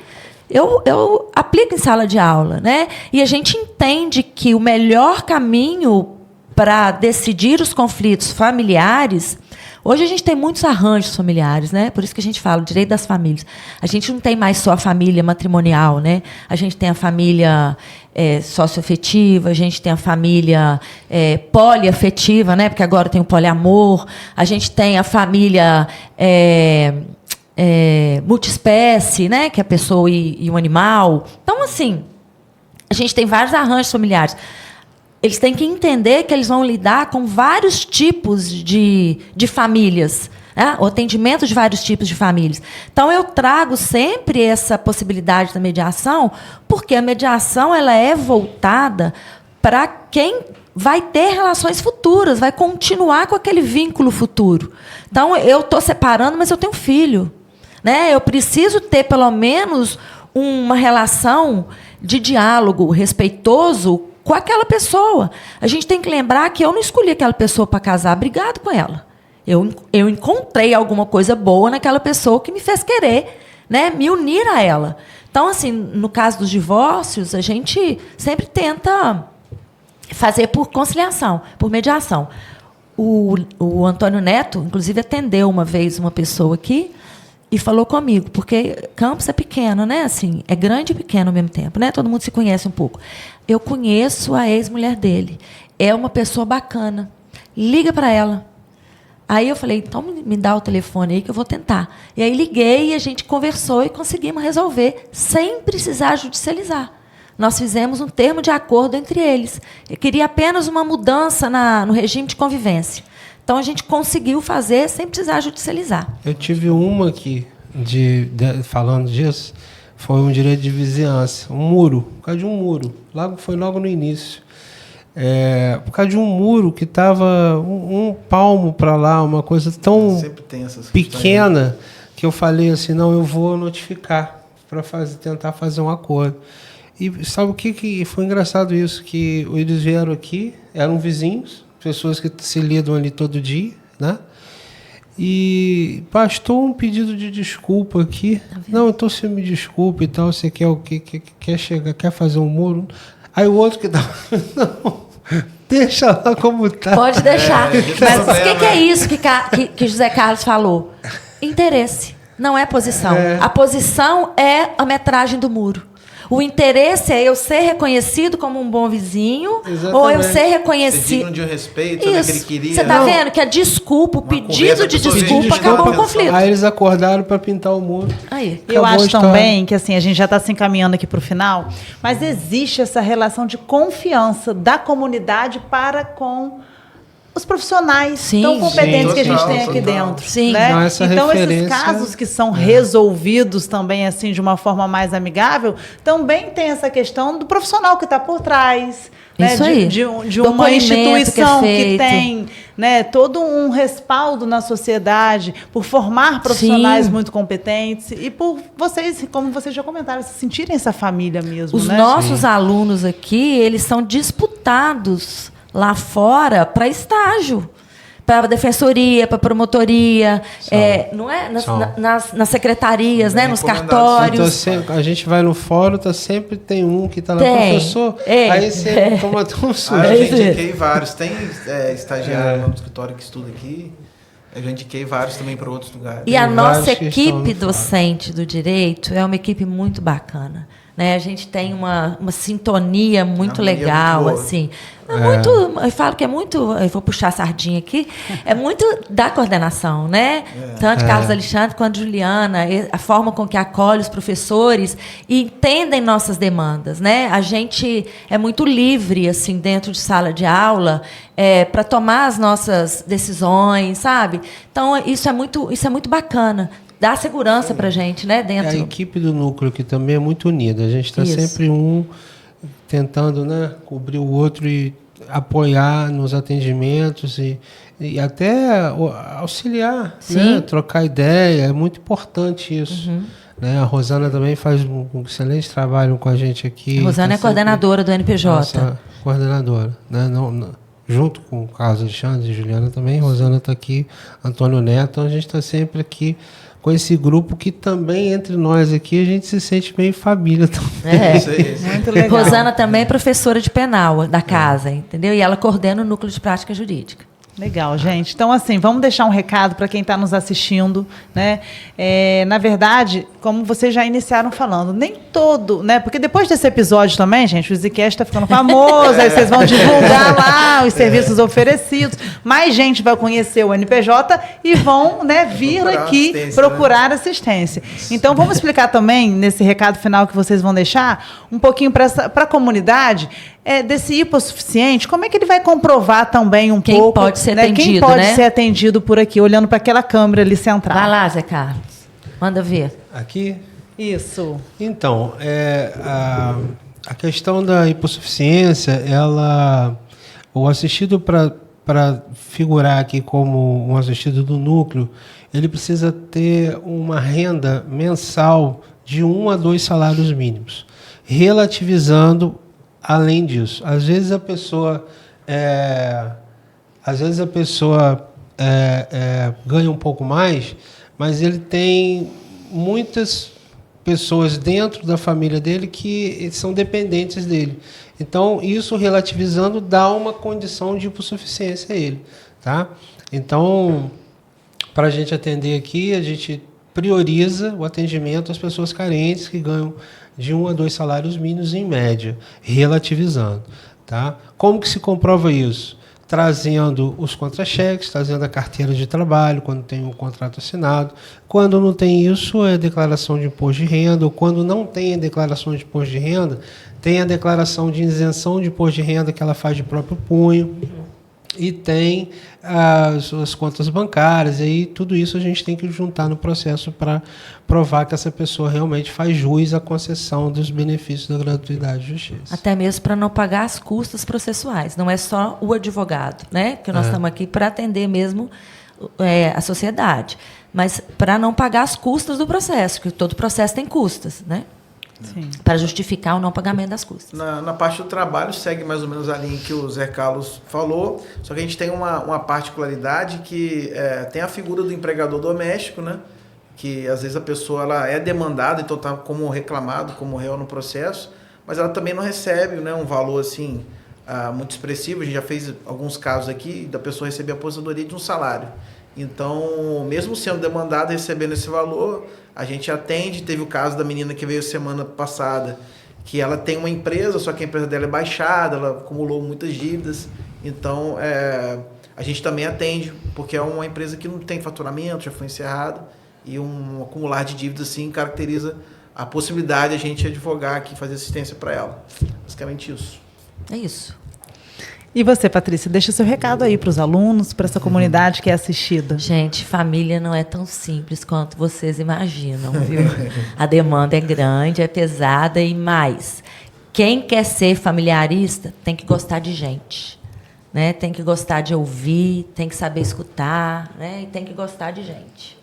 eu aplico em sala de aula. Né? E a gente entende que o melhor caminho para decidir os conflitos familiares... Hoje a gente tem muitos arranjos familiares, né? Por isso que a gente fala o direito das famílias. A gente não tem mais só a família matrimonial, né? A gente tem a família socioafetiva, a gente tem a família poliafetiva, né? Porque agora tem o poliamor. A gente tem a família multiespécie, né? Que é a pessoa e o animal. Então, assim, a gente tem vários arranjos familiares. Eles têm que entender que eles vão lidar com vários tipos de famílias, né? O atendimento de vários tipos de famílias. Então, eu trago sempre essa possibilidade da mediação, porque a mediação ela é voltada para quem vai ter relações futuras, vai continuar com aquele vínculo futuro. Então, eu estou separando, mas eu tenho filho. Né? Eu preciso ter, pelo menos, uma relação de diálogo respeitoso com aquela pessoa. A gente tem que lembrar que eu não escolhi aquela pessoa para casar brigado com ela. Eu encontrei alguma coisa boa naquela pessoa que me fez querer, né, me unir a ela. Então, assim, no caso dos divórcios, a gente sempre tenta fazer por conciliação, por mediação. o Antônio Neto, inclusive, atendeu uma vez uma pessoa aqui e falou comigo, porque Campos é pequeno, né? Assim, é grande e pequeno ao mesmo tempo, né? Todo mundo se conhece um pouco. Eu conheço a ex-mulher dele. É uma pessoa bacana. Liga para ela. Aí eu falei, então me dá o telefone aí que eu vou tentar. E aí liguei e a gente conversou e conseguimos resolver, sem precisar judicializar. Nós fizemos um termo de acordo entre eles. Eu queria apenas uma mudança no regime de convivência. Então, a gente conseguiu fazer sem precisar judicializar. Eu tive uma aqui, falando disso, foi um direito de vizinhança, um muro, por causa de um muro. Foi logo no início. Por causa de um muro que estava um palmo para lá, uma coisa tão pequena, que eu falei assim, não, eu vou notificar para tentar fazer um acordo. E sabe o que foi engraçado isso? Que eles vieram aqui, eram vizinhos, pessoas que se lidam ali todo dia, né? E bastou um pedido de desculpa aqui. Não, então você me desculpa e tal, você quer o quê? Quer fazer um muro? Aí o outro que dá... Não, deixa lá como tá. Pode deixar. Mas o que é isso que José Carlos falou? Interesse, não é posição. A posição é a metragem do muro. O interesse é eu ser reconhecido como um bom vizinho. Exatamente. Ou eu ser reconhecido... Ser digno de um respeito, né, que ele queria. Você está vendo que a desculpa, o pedido de desculpa acabou o conflito. Aí eles acordaram para pintar o muro. Aí. Eu acho também que assim, a gente já está se encaminhando aqui para o final, mas existe essa relação de confiança da comunidade para com os profissionais tão competentes que a gente tem aqui dentro. Sim. Né? Não, então, esses casos que são resolvidos também assim de uma forma mais amigável, também tem essa questão do profissional que está por trás. Né? Isso aí. De uma instituição que tem, né, todo um respaldo na sociedade por formar profissionais muito competentes e por vocês, como vocês já comentaram, se sentirem essa família mesmo. Os nossos alunos aqui, eles são disputados lá fora para estágio, para defensoria, para promotoria, não é? Nas secretarias, né? Nos cartórios. Então, a gente vai no fórum, sempre tem um que está lá, professor, aí você toma um susto. Eu indiquei vários, tem estagiário lá no escritório que estuda aqui, eu já indiquei vários também para outros lugares. E a nossa equipe docente do direito é uma equipe muito bacana. Né? A gente tem uma sintonia muito legal, muito assim. Eu falo que é muito, eu vou puxar a sardinha aqui, é muito da coordenação, né? Tanto Carlos Alexandre quanto Juliana, a forma com que acolhe os professores e entendem nossas demandas, né? A gente é muito livre, assim, dentro de sala de aula, para tomar as nossas decisões, sabe? Então, isso é muito bacana. Dá segurança para a gente, né? Dentro. A equipe do núcleo que também é muito unida. A gente está sempre tentando, né, cobrir o outro e apoiar nos atendimentos e até auxiliar, né, trocar ideia. É muito importante isso. Né? A Rosana também faz um excelente trabalho com a gente aqui. A Rosana é coordenadora do NPJ. Nossa coordenadora. Né? Junto com o Carlos Alexandre e Juliana também. Rosana está aqui, Antônio Neto. Então a gente está sempre aqui com esse grupo que também, entre nós aqui, a gente se sente meio família também. Isso. Muito legal. Rosana também é professora de penal da casa, entendeu? E ela coordena o núcleo de prática jurídica. Legal, gente. Então, assim, vamos deixar um recado para quem está nos assistindo, né? Na verdade, como vocês já iniciaram falando, nem todo, né? Porque depois desse episódio também, gente, o Zcast está ficando famoso, aí vocês vão divulgar lá os serviços oferecidos, mais gente vai conhecer o NPJ e vão, né, vir aqui procurar assistência. Então, vamos explicar também, nesse recado final que vocês vão deixar, um pouquinho para a comunidade, desse hipossuficiente, como é que ele vai comprovar também quem pouco... Pode ser né? atendido, quem pode ser atendido por aqui, olhando para aquela câmera ali central. Vai lá, Zé Carlos. Manda ver. Aqui? Isso. Então, a questão da hipossuficiência, o assistido para figurar aqui como um assistido do núcleo, ele precisa ter uma renda mensal de 1 a 2 salários mínimos, relativizando além disso. Às vezes a pessoa ganha um pouco mais, mas ele tem muitas pessoas dentro da família dele que são dependentes dele. Então, isso relativizando dá uma condição de hipossuficiência a ele. tá? Então, para a gente atender aqui, a gente prioriza o atendimento às pessoas carentes que ganham de 1 a 2 salários mínimos em média, relativizando, tá? Como que se comprova isso? Trazendo os contra-cheques, trazendo a carteira de trabalho, quando tem um contrato assinado. Quando não tem isso, é declaração de imposto de renda, ou quando não tem a declaração de imposto de renda, tem a declaração de isenção de imposto de renda que ela faz de próprio punho, e tem as contas bancárias, e aí tudo isso a gente tem que juntar no processo para provar que essa pessoa realmente faz jus à concessão dos benefícios da gratuidade de justiça. Até mesmo para não pagar as custas processuais. Não é só o advogado, né? Porque nós estamos aqui para atender mesmo a sociedade. Mas para não pagar as custas do processo, porque todo processo tem custas, né? Para justificar o não pagamento das custas. Na parte do trabalho, segue mais ou menos a linha que o Zé Carlos falou, só que a gente tem uma particularidade que tem a figura do empregador doméstico, né? Que às vezes a pessoa ela é demandada, então está como reclamado, como réu no processo, mas ela também não recebe, né, um valor assim, muito expressivo. A gente já fez alguns casos aqui da pessoa receber a aposentadoria de um salário. Então, mesmo sendo demandada, recebendo esse valor, a gente atende. Teve o caso da menina que veio semana passada, que ela tem uma empresa, só que a empresa dela é baixada, ela acumulou muitas dívidas. Então, a gente também atende, porque é uma empresa que não tem faturamento, já foi encerrada, e um acumular de dívidas, assim, caracteriza a possibilidade de a gente advogar aqui, fazer assistência para ela. Basicamente isso. É isso. E você, Patrícia, deixa seu recado aí para os alunos, para essa comunidade que é assistida. Gente, família não é tão simples quanto vocês imaginam, viu? A demanda é grande, é pesada e mais. Quem quer ser familiarista tem que gostar de gente, né? Tem que gostar de ouvir, tem que saber escutar, né? E tem que gostar de gente.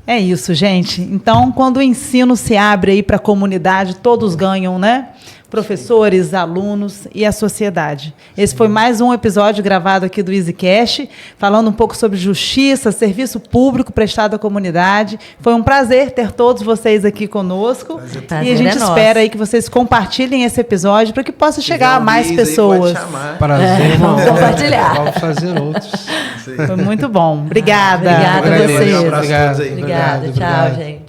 É isso, gente. Então, quando o ensino se abre aí para a comunidade, todos ganham, né? Professores, alunos e a sociedade. Esse foi mais um episódio gravado aqui do EasyCast, falando um pouco sobre justiça, serviço público prestado à comunidade. Foi um prazer ter todos vocês aqui conosco. E a gente espera aí que vocês compartilhem esse episódio para que possa chegar a mais pessoas. Prazer, vamos compartilhar. Vamos fazer outros. Foi muito bom. Obrigada. Obrigada a vocês. Um abraço a todos aí. Obrigada. Tchau, gente.